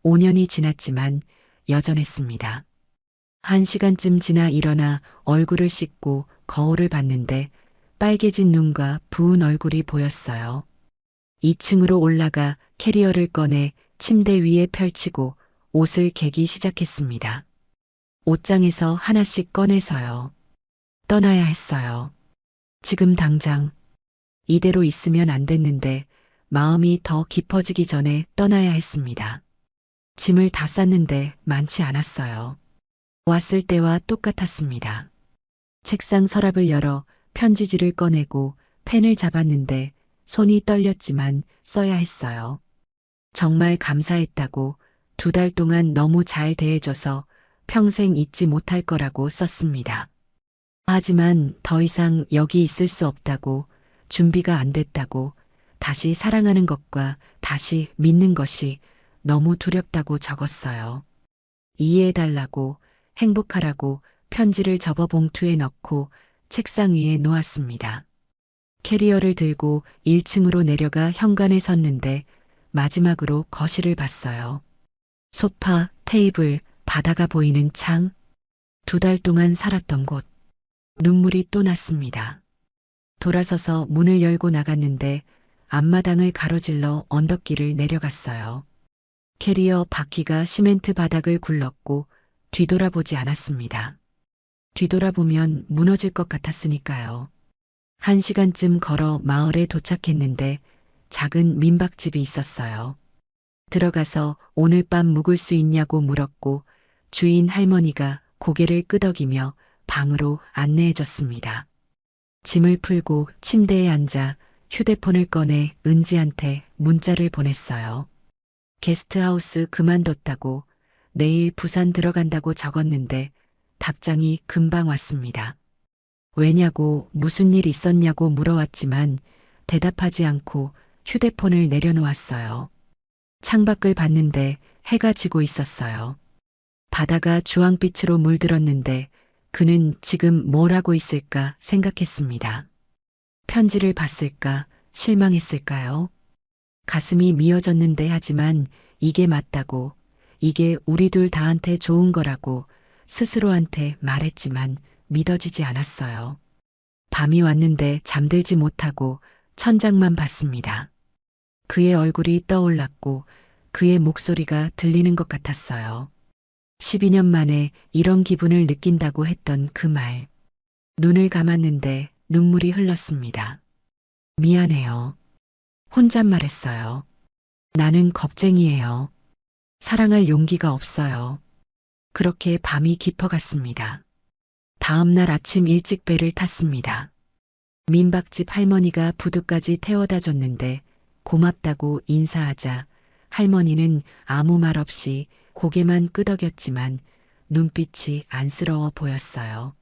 S1: 5년이 지났지만 여전했습니다. 1시간쯤 지나 일어나 얼굴을 씻고 거울을 봤는데 빨개진 눈과 부은 얼굴이 보였어요. 2층으로 올라가 캐리어를 꺼내 침대 위에 펼치고 옷을 개기 시작했습니다. 옷장에서 하나씩 꺼내서요. 떠나야 했어요. 지금 당장. 이대로 있으면 안 됐는데 마음이 더 깊어지기 전에 떠나야 했습니다. 짐을 다 쌌는데 많지 않았어요. 왔을 때와 똑같았습니다. 책상 서랍을 열어 편지지를 꺼내고 펜을 잡았는데 손이 떨렸지만 써야 했어요. 정말 감사했다고 2달 동안 너무 잘 대해줘서 평생 잊지 못할 거라고 썼습니다. 하지만 더 이상 여기 있을 수 없다고, 준비가 안 됐다고, 다시 사랑하는 것과 다시 믿는 것이 너무 두렵다고 적었어요. 이해해달라고, 행복하라고 편지를 접어 봉투에 넣고 책상 위에 놓았습니다. 캐리어를 들고 1층으로 내려가 현관에 섰는데 마지막으로 거실을 봤어요. 소파, 테이블, 바다가 보이는 창, 2달 동안 살았던 곳. 눈물이 또 났습니다. 돌아서서 문을 열고 나갔는데 앞마당을 가로질러 언덕길을 내려갔어요. 캐리어 바퀴가 시멘트 바닥을 굴렀고 뒤돌아보지 않았습니다. 뒤돌아보면 무너질 것 같았으니까요. 1시간쯤 걸어 마을에 도착했는데 작은 민박집이 있었어요. 들어가서 오늘 밤 묵을 수 있냐고 물었고 주인 할머니가 고개를 끄덕이며 방으로 안내해 줬습니다. 짐을 풀고 침대에 앉아 휴대폰을 꺼내 은지한테 문자를 보냈어요. 게스트하우스 그만뒀다고, 내일 부산 들어간다고 적었는데 답장이 금방 왔습니다. 왜냐고, 무슨 일 있었냐고 물어왔지만 대답하지 않고 휴대폰을 내려놓았어요. 창밖을 봤는데 해가 지고 있었어요. 바다가 주황빛으로 물들었는데 그는 지금 뭘 하고 있을까 생각했습니다. 편지를 봤을까, 실망했을까요? 가슴이 미어졌는데 하지만 이게 맞다고, 이게 우리 둘 다한테 좋은 거라고 스스로한테 말했지만 믿어지지 않았어요. 밤이 왔는데 잠들지 못하고 천장만 봤습니다. 그의 얼굴이 떠올랐고 그의 목소리가 들리는 것 같았어요. 12년 만에 이런 기분을 느낀다고 했던 그 말. 눈을 감았는데 눈물이 흘렀습니다. 미안해요. 혼잣말했어요. 나는 겁쟁이에요. 사랑할 용기가 없어요. 그렇게 밤이 깊어갔습니다. 다음 날 아침 일찍 배를 탔습니다. 민박집 할머니가 부두까지 태워다 줬는데 고맙다고 인사하자 할머니는 아무 말 없이 고개만 끄덕였지만 눈빛이 안쓰러워 보였어요.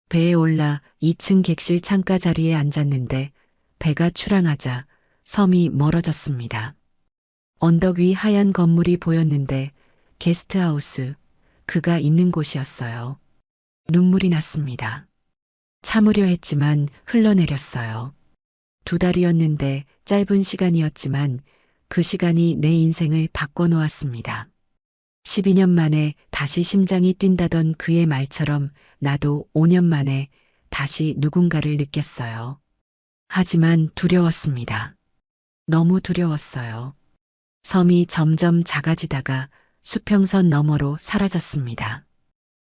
S1: 배에 올라 2층 객실 창가 자리에 앉았는데 배가 출항하자 섬이 멀어졌습니다. 언덕 위 하얀 건물이 보였는데 게스트하우스, 그가 있는 곳이었어요. 눈물이 났습니다. 참으려 했지만 흘러내렸어요. 2달이었는데 짧은 시간이었지만 그 시간이 내 인생을 바꿔놓았습니다. 12년 만에 다시 심장이 뛴다던 그의 말처럼 나도 5년 만에 다시 누군가를 느꼈어요. 하지만 두려웠습니다. 너무 두려웠어요. 섬이 점점 작아지다가 수평선 너머로 사라졌습니다.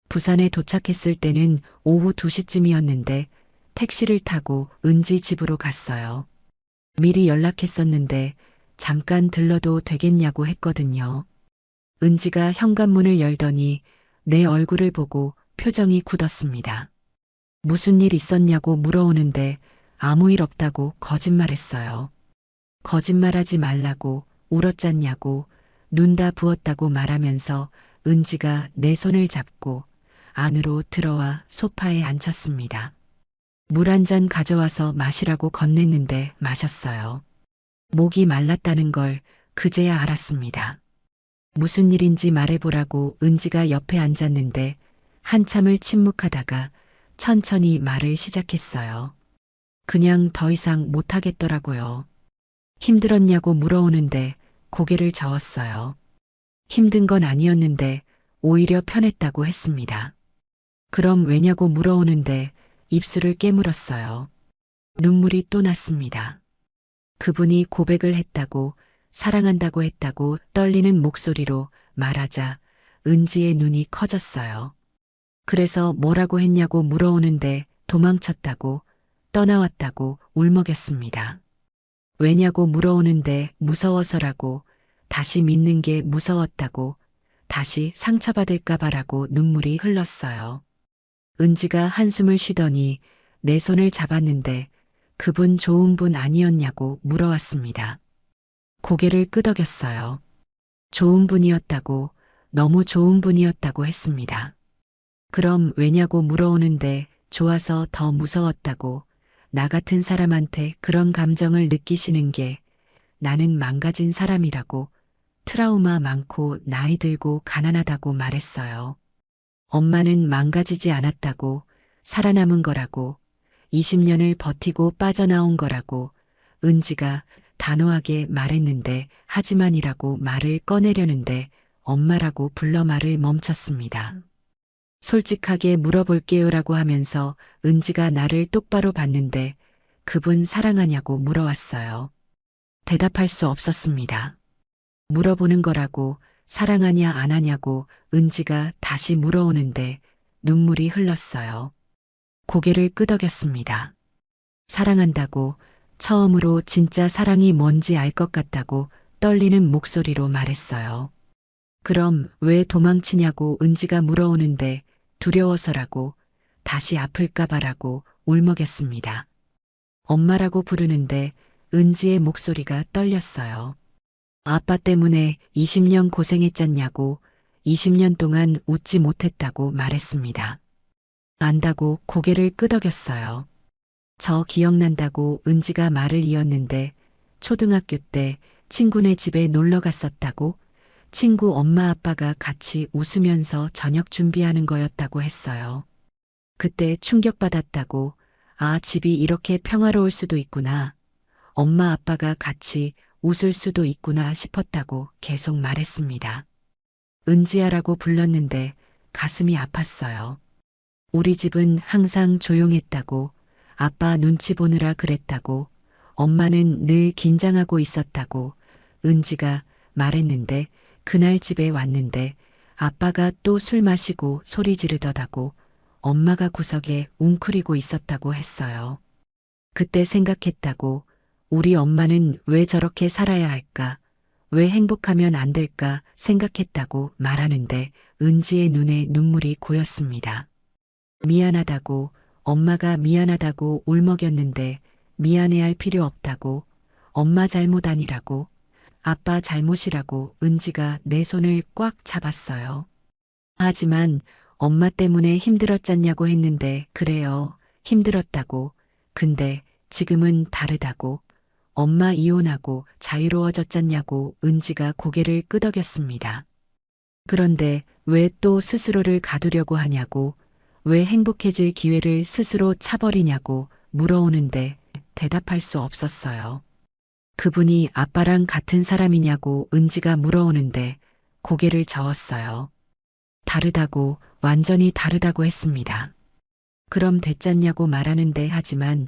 S1: 부산에 도착했을 때는 오후 2시쯤이었는데 택시를 타고 은지 집으로 갔어요. 미리 연락했었는데 잠깐 들러도 되겠냐고 했거든요. 은지가 현관문을 열더니 내 얼굴을 보고 표정이 굳었습니다. 무슨 일 있었냐고 물어오는데 아무 일 없다고 거짓말했어요. 거짓말하지 말라고, 울었잖냐고, 눈 다 부었다고 말하면서 은지가 내 손을 잡고 안으로 들어와 소파에 앉혔습니다. 물 한 잔 가져와서 마시라고 건넸는데 마셨어요. 목이 말랐다는 걸 그제야 알았습니다. 무슨 일인지 말해보라고 은지가 옆에 앉았는데 한참을 침묵하다가 천천히 말을 시작했어요. 그냥 더 이상 못하겠더라고요. 힘들었냐고 물어오는데 고개를 저었어요. 힘든 건 아니었는데 오히려 편했다고 했습니다. 그럼 왜냐고 물어오는데 입술을 깨물었어요. 눈물이 또 났습니다. 그분이 고백을 했다고, 사랑한다고 했다고 떨리는 목소리로 말하자 은지의 눈이 커졌어요. 그래서 뭐라고 했냐고 물어오는데 도망쳤다고, 떠나왔다고 울먹였습니다. 왜냐고 물어오는데 무서워서라고, 다시 믿는 게 무서웠다고, 다시 상처받을까 봐라고 눈물이 흘렀어요. 은지가 한숨을 쉬더니 내 손을 잡았는데 그분 좋은 분 아니었냐고 물어왔습니다. 고개를 끄덕였어요. 좋은 분이었다고, 너무 좋은 분이었다고 했습니다. 그럼 왜냐고 물어오는데 좋아서 더 무서웠다고, 나 같은 사람한테 그런 감정을 느끼시는 게 나는 망가진 사람이라고, 트라우마 많고 나이 들고 가난하다고 말했어요. 엄마는 망가지지 않았다고, 살아남은 거라고, 20년을 버티고 빠져나온 거라고 은지가 단호하게 말했는데 하지만이라고 말을 꺼내려는데 엄마라고 불러 말을 멈췄습니다. 솔직하게 물어볼게요라고 하면서 은지가 나를 똑바로 봤는데 그분 사랑하냐고 물어왔어요. 대답할 수 없었습니다. 물어보는 거라고 사랑하냐 안 하냐고 은지가 다시 물어오는데 눈물이 흘렀어요. 고개를 끄덕였습니다. 사랑한다고 처음으로 진짜 사랑이 뭔지 알 것 같다고 떨리는 목소리로 말했어요. 그럼 왜 도망치냐고 은지가 물어오는데 두려워서라고 다시 아플까봐라고 울먹였습니다. 엄마라고 부르는데 은지의 목소리가 떨렸어요. 아빠 때문에 20년 고생했잖냐고 20년 동안 웃지 못했다고 말했습니다. 안다고 고개를 끄덕였어요. 저 기억난다고 은지가 말을 이었는데 초등학교 때 친구네 집에 놀러 갔었다고 친구 엄마 아빠가 같이 웃으면서 저녁 준비하는 거였다고 했어요. 그때 충격받았다고 아, 집이 이렇게 평화로울 수도 있구나. 엄마 아빠가 같이 웃을 수도 있구나 싶었다고 계속 말했습니다. 은지야라고 불렀는데 가슴이 아팠어요. 우리 집은 항상 조용했다고, 아빠 눈치 보느라 그랬다고, 엄마는 늘 긴장하고 있었다고, 은지가 말했는데 그날 집에 왔는데 아빠가 또 술 마시고 소리 지르더다고, 엄마가 구석에 웅크리고 있었다고 했어요. 그때 생각했다고, 우리 엄마는 왜 저렇게 살아야 할까, 왜 행복하면 안 될까 생각했다고 말하는데 은지의 눈에 눈물이 고였습니다. 미안하다고, 엄마가 미안하다고 울먹였는데 미안해할 필요 없다고, 엄마 잘못 아니라고, 아빠 잘못이라고 은지가 내 손을 꽉 잡았어요. 하지만 엄마 때문에 힘들었잖냐고 했는데 그래요. 힘들었다고. 근데 지금은 다르다고. 엄마 이혼하고 자유로워졌잖냐고 은지가 고개를 끄덕였습니다. 그런데 왜 또 스스로를 가두려고 하냐고, 왜 행복해질 기회를 스스로 차버리냐고 물어오는데 대답할 수 없었어요. 그분이 아빠랑 같은 사람이냐고 은지가 물어오는데 고개를 저었어요. 다르다고, 완전히 다르다고 했습니다. 그럼 됐잖냐고 말하는데 하지만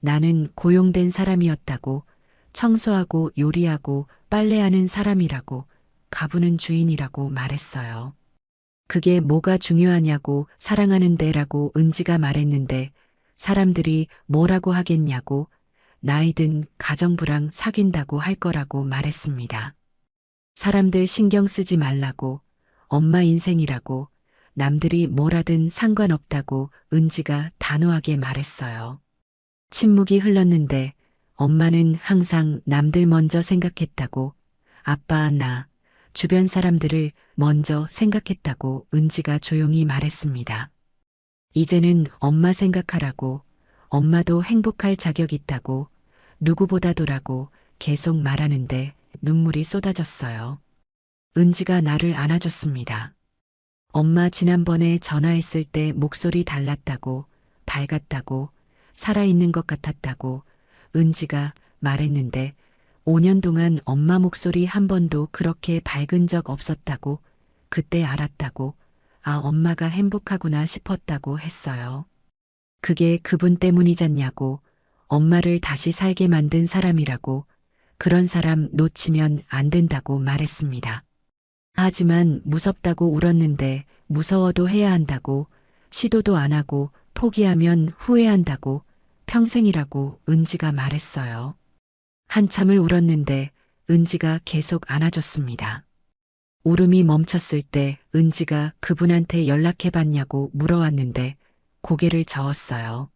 S1: 나는 고용된 사람이었다고, 청소하고 요리하고 빨래하는 사람이라고, 가부는 주인이라고 말했어요. 그게 뭐가 중요하냐고 사랑하는데라고 은지가 말했는데 사람들이 뭐라고 하겠냐고 나이든 가정부랑 사귄다고 할 거라고 말했습니다. 사람들 신경 쓰지 말라고, 엄마 인생이라고, 남들이 뭐라든 상관없다고 은지가 단호하게 말했어요. 침묵이 흘렀는데 엄마는 항상 남들 먼저 생각했다고, 아빠, 나, 주변 사람들을 먼저 생각했다고 은지가 조용히 말했습니다. 이제는 엄마 생각하라고, 엄마도 행복할 자격 있다고, 누구보다도라고 계속 말하는데 눈물이 쏟아졌어요. 은지가 나를 안아줬습니다. 엄마 지난번에 전화했을 때 목소리 달랐다고, 밝았다고, 살아있는 것 같았다고 은지가 말했는데 5년 동안 엄마 목소리 한 번도 그렇게 밝은 적 없었다고, 그때 알았다고, 아, 엄마가 행복하구나 싶었다고 했어요. 그게 그분 때문이잖냐고, 엄마를 다시 살게 만든 사람이라고, 그런 사람 놓치면 안 된다고 말했습니다. 하지만 무섭다고 울었는데 무서워도 해야 한다고, 시도도 안 하고 포기하면 후회한다고, 평생이라고 은지가 말했어요. 한참을 울었는데 은지가 계속 안아줬습니다. 울음이 멈췄을 때 은지가 그분한테 연락해봤냐고 물어왔는데 고개를 저었어요.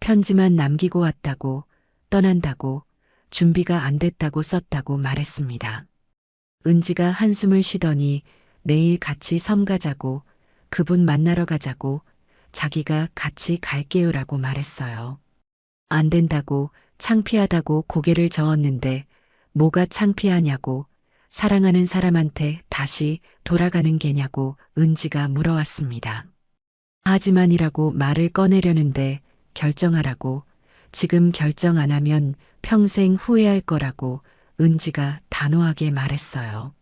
S1: 편지만 남기고 왔다고, 떠난다고, 준비가 안 됐다고 썼다고 말했습니다. 은지가 한숨을 쉬더니 내일 같이 섬 가자고, 그분 만나러 가자고, 자기가 같이 갈게요라고 말했어요. 안 된다고, 창피하다고 고개를 저었는데 뭐가 창피하냐고, 사랑하는 사람한테 다시 돌아가는 게냐고 은지가 물어왔습니다. 하지만이라고 말을 꺼내려는데 결정하라고, 지금 결정 안 하면 평생 후회할 거라고 은지가 단호하게 말했어요.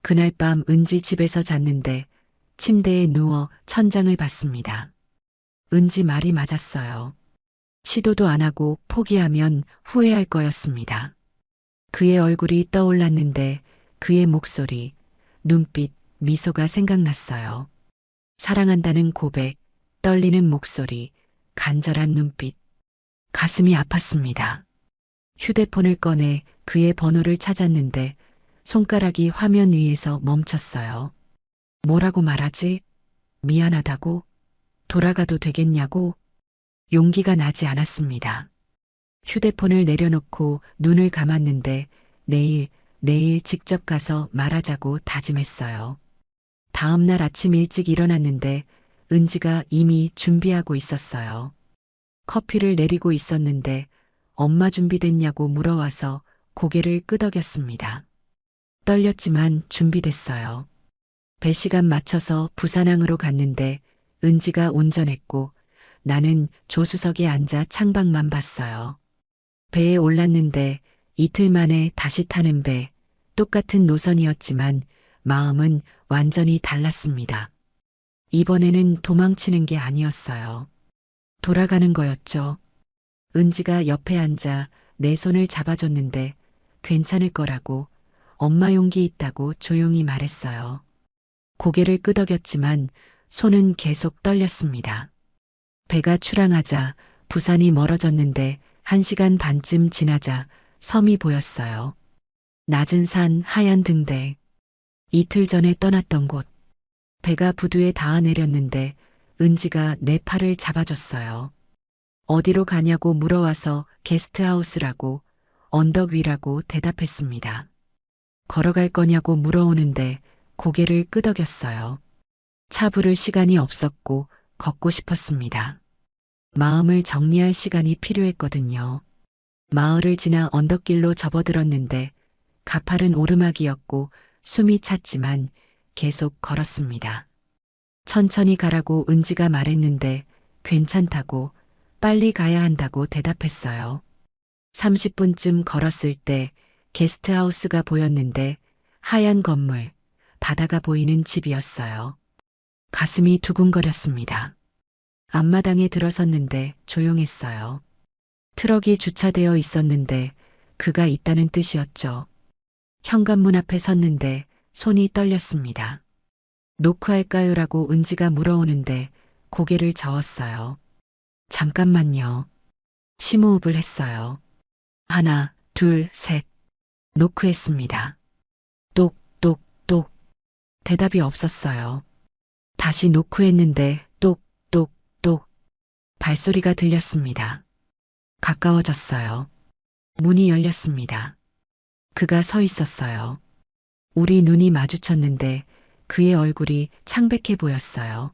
S1: 그날 밤 은지 집에서 잤는데 침대에 누워 천장을 봤습니다. 은지 말이 맞았어요. 시도도 안 하고 포기하면 후회할 거였습니다. 그의 얼굴이 떠올랐는데 그의 목소리, 눈빛, 미소가 생각났어요. 사랑한다는 고백, 떨리는 목소리, 간절한 눈빛. 가슴이 아팠습니다. 휴대폰을 꺼내 그의 번호를 찾았는데 손가락이 화면 위에서 멈췄어요. 뭐라고 말하지? 미안하다고? 돌아가도 되겠냐고? 용기가 나지 않았습니다. 휴대폰을 내려놓고 눈을 감았는데 내일 직접 가서 말하자고 다짐했어요. 다음 날 아침 일찍 일어났는데 은지가 이미 준비하고 있었어요. 커피를 내리고 있었는데 엄마 준비됐냐고 물어와서 고개를 끄덕였습니다. 떨렸지만 준비됐어요. 배 시간 맞춰서 부산항으로 갔는데 은지가 운전했고 나는 조수석에 앉아 창밖만 봤어요. 배에 올랐는데 이틀 만에 다시 타는 배, 똑같은 노선이었지만 마음은 완전히 달랐습니다. 이번에는 도망치는 게 아니었어요. 돌아가는 거였죠. 은지가 옆에 앉아 내 손을 잡아줬는데 괜찮을 거라고, 엄마 용기 있다고 조용히 말했어요. 고개를 끄덕였지만 손은 계속 떨렸습니다. 배가 출항하자 부산이 멀어졌는데 1시간 반쯤 지나자 섬이 보였어요. 낮은 산, 하얀 등대. 이틀 전에 떠났던 곳. 배가 부두에 닿아 내렸는데 은지가 내 팔을 잡아줬어요. 어디로 가냐고 물어와서 게스트하우스라고, 언덕 위라고 대답했습니다. 걸어갈 거냐고 물어오는데 고개를 끄덕였어요. 차 부를 시간이 없었고 걷고 싶었습니다. 마음을 정리할 시간이 필요했거든요. 마을을 지나 언덕길로 접어들었는데 가파른 오르막이었고 숨이 찼지만 계속 걸었습니다. 천천히 가라고 은지가 말했는데 괜찮다고, 빨리 가야 한다고 대답했어요. 30분쯤 걸었을 때 게스트하우스가 보였는데 하얀 건물, 바다가 보이는 집이었어요. 가슴이 두근거렸습니다. 앞마당에 들어섰는데 조용했어요. 트럭이 주차되어 있었는데 그가 있다는 뜻이었죠. 현관문 앞에 섰는데 손이 떨렸습니다. 노크할까요라고 은지가 물어오는데 고개를 저었어요. 잠깐만요. 심호흡을 했어요. 하나, 둘, 셋. 노크했습니다. 똑, 똑, 똑. 대답이 없었어요. 다시 노크했는데 똑, 똑, 똑. 발소리가 들렸습니다. 가까워졌어요. 문이 열렸습니다. 그가 서 있었어요. 우리 눈이 마주쳤는데 그의 얼굴이 창백해 보였어요.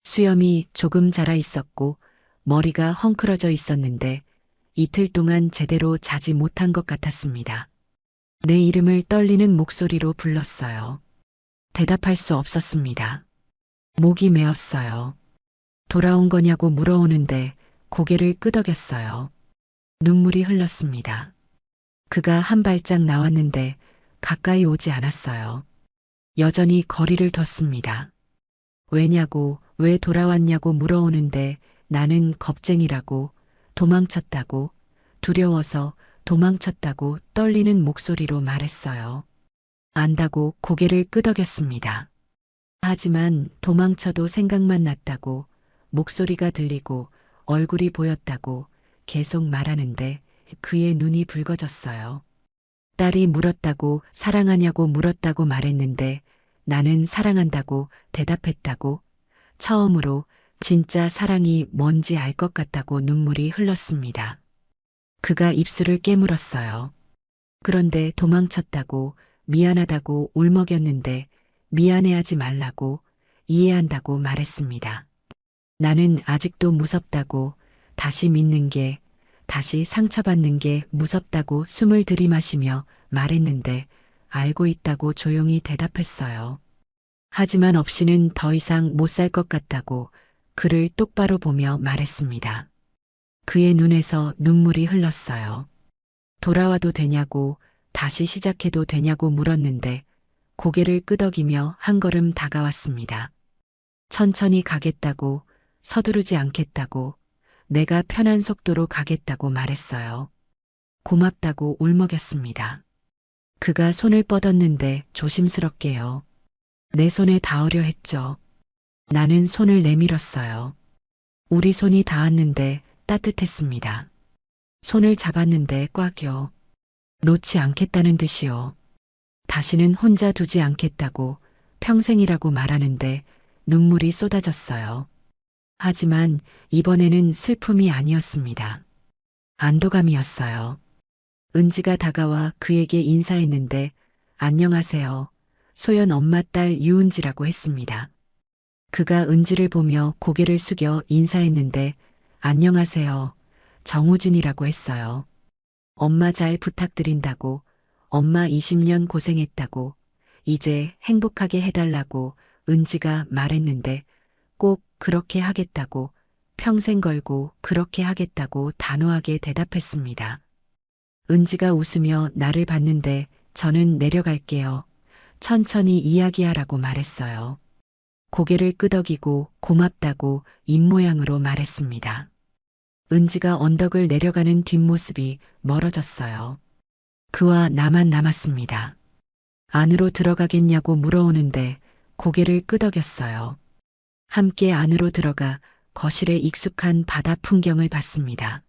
S1: 수염이 조금 자라 있었고 머리가 헝클어져 있었는데 이틀 동안 제대로 자지 못한 것 같았습니다. 내 이름을 떨리는 목소리로 불렀어요. 대답할 수 없었습니다. 목이 메었어요. 돌아온 거냐고 물어오는데 고개를 끄덕였어요. 눈물이 흘렀습니다. 그가 한 발짝 나왔는데 가까이 오지 않았어요. 여전히 거리를 뒀습니다. 왜냐고, 왜 돌아왔냐고 물어오는데 나는 겁쟁이라고, 도망쳤다고, 두려워서 도망쳤다고 떨리는 목소리로 말했어요. 안다고 고개를 끄덕였습니다. 하지만 도망쳐도 생각만 났다고, 목소리가 들리고 얼굴이 보였다고 계속 말하는데 그의 눈이 붉어졌어요. 딸이 물었다고, 사랑하냐고 물었다고 말했는데 나는 사랑한다고 대답했다고, 처음으로 진짜 사랑이 뭔지 알 것 같다고 눈물이 흘렀습니다. 그가 입술을 깨물었어요. 그런데 도망쳤다고, 미안하다고 울먹였는데 미안해하지 말라고, 이해한다고 말했습니다. 나는 아직도 무섭다고, 다시 믿는 게, 다시 상처받는 게 무섭다고 숨을 들이마시며 말했는데 알고 있다고 조용히 대답했어요. 하지만 없이는 더 이상 못 살 것 같다고 그를 똑바로 보며 말했습니다. 그의 눈에서 눈물이 흘렀어요. 돌아와도 되냐고, 다시 시작해도 되냐고 물었는데 고개를 끄덕이며 한 걸음 다가왔습니다. 천천히 가겠다고, 서두르지 않겠다고, 내가 편한 속도로 가겠다고 말했어요. 고맙다고 울먹였습니다. 그가 손을 뻗었는데 조심스럽게요. 내 손에 닿으려 했죠. 나는 손을 내밀었어요. 우리 손이 닿았는데 따뜻했습니다. 손을 잡았는데 꽉요. 놓지 않겠다는 듯이요. 다시는 혼자 두지 않겠다고 평생이라고 말하는데 눈물이 쏟아졌어요. 하지만 이번에는 슬픔이 아니었습니다. 안도감이었어요. 은지가 다가와 그에게 인사했는데 안녕하세요. 소연 엄마 딸 유은지라고 했습니다. 그가 은지를 보며 고개를 숙여 인사했는데 안녕하세요. 정우진이라고 했어요. 엄마 잘 부탁드린다고, 엄마 20년 고생했다고, 이제 행복하게 해달라고 은지가 말했는데 꼭 그렇게 하겠다고, 평생 걸고 그렇게 하겠다고 단호하게 대답했습니다. 은지가 웃으며 나를 봤는데 저는 내려갈게요. 천천히 이야기하라고 말했어요. 고개를 끄덕이고 고맙다고 입모양으로 말했습니다. 은지가 언덕을 내려가는 뒷모습이 멀어졌어요. 그와 나만 남았습니다. 안으로 들어가겠냐고 물어오는데 고개를 끄덕였어요. 함께 안으로 들어가 거실의 익숙한 바다 풍경을 봤습니다.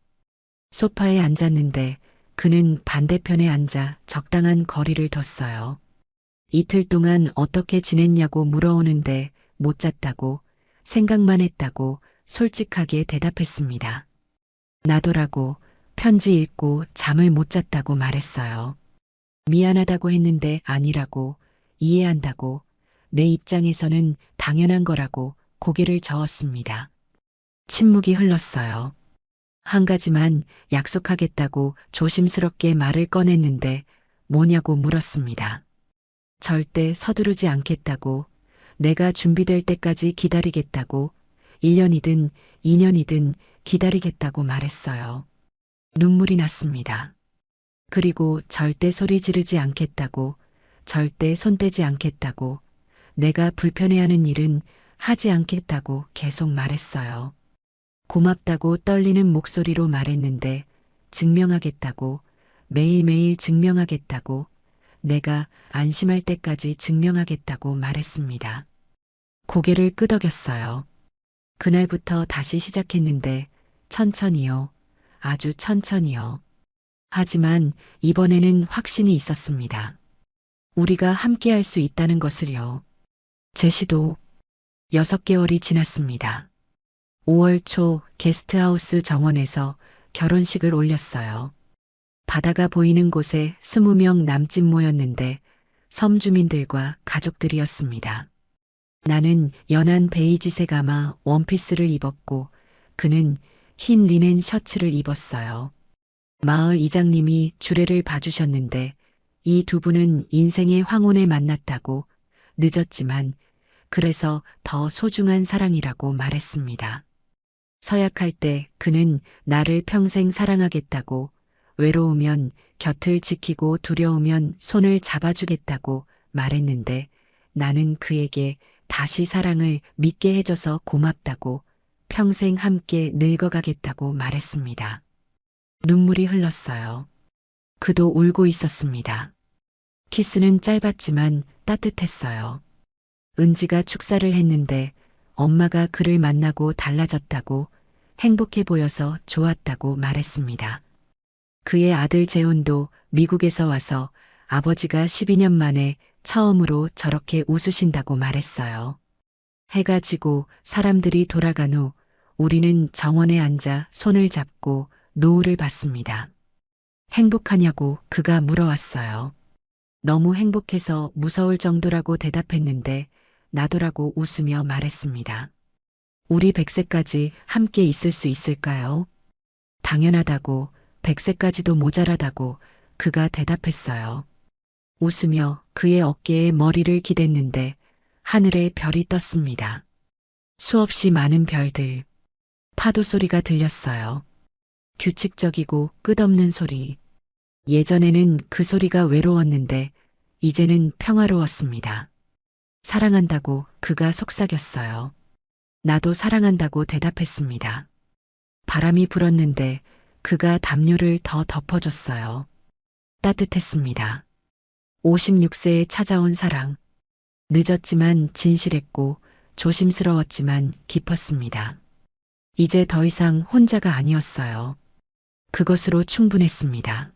S1: 소파에 앉았는데 그는 반대편에 앉아 적당한 거리를 뒀어요. 이틀 동안 어떻게 지냈냐고 물어오는데 못 잤다고, 생각만 했다고 솔직하게 대답했습니다. 나도라고, 편지 읽고 잠을 못 잤다고 말했어요. 미안하다고 했는데 아니라고, 이해한다고, 내 입장에서는 당연한 거라고 고개를 저었습니다. 침묵이 흘렀어요. 한 가지만 약속하겠다고 조심스럽게 말을 꺼냈는데 뭐냐고 물었습니다. 절대 서두르지 않겠다고, 내가 준비될 때까지 기다리겠다고, 1년이든 2년이든 기다리겠다고 말했어요. 눈물이 났습니다. 그리고 절대 소리 지르지 않겠다고, 절대 손대지 않겠다고, 내가 불편해하는 일은 하지 않겠다고 계속 말했어요. 고맙다고 떨리는 목소리로 말했는데 증명하겠다고, 매일매일 증명하겠다고, 내가 안심할 때까지 증명하겠다고 말했습니다. 고개를 끄덕였어요. 그날부터 다시 시작했는데 천천히요. 아주 천천히요. 하지만 이번에는 확신이 있었습니다. 우리가 함께 할 수 있다는 것을요. 제시도 6개월이 지났습니다. 5월 초 게스트하우스 정원에서 결혼식을 올렸어요. 바다가 보이는 곳에 20명 남짓 모였는데 섬 주민들과 가족들이었습니다. 나는 연한 베이지색 아마 원피스를 입었고 그는 흰 리넨 셔츠를 입었어요. 마을 이장님이 주례를 봐주셨는데 이 두 분은 인생의 황혼에 만났다고 늦었지만 그래서 더 소중한 사랑이라고 말했습니다. 서약할 때 그는 나를 평생 사랑하겠다고, 외로우면 곁을 지키고 두려우면 손을 잡아주겠다고 말했는데 나는 그에게 다시 사랑을 믿게 해줘서 고맙다고, 평생 함께 늙어가겠다고 말했습니다. 눈물이 흘렀어요. 그도 울고 있었습니다. 키스는 짧았지만 따뜻했어요. 은지가 축사를 했는데 엄마가 그를 만나고 달라졌다고, 행복해 보여서 좋았다고 말했습니다. 그의 아들 재훈도 미국에서 와서 아버지가 12년 만에 처음으로 저렇게 웃으신다고 말했어요. 해가 지고 사람들이 돌아간 후 우리는 정원에 앉아 손을 잡고 노을을 봤습니다. 행복하냐고 그가 물어왔어요. 너무 행복해서 무서울 정도라고 대답했는데 나도라고 웃으며 말했습니다. 우리 100세까지 함께 있을 수 있을까요? 당연하다고, 100세까지도 모자라다고 그가 대답했어요. 웃으며 그의 어깨에 머리를 기댔는데 하늘에 별이 떴습니다. 수없이 많은 별들. 파도 소리가 들렸어요. 규칙적이고 끝없는 소리. 예전에는 그 소리가 외로웠는데 이제는 평화로웠습니다. 사랑한다고 그가 속삭였어요. 나도 사랑한다고 대답했습니다. 바람이 불었는데 그가 담요를 더 덮어줬어요. 따뜻했습니다. 56세에 찾아온 사랑. 늦었지만 진실했고 조심스러웠지만 깊었습니다. 이제 더 이상 혼자가 아니었어요. 그것으로 충분했습니다.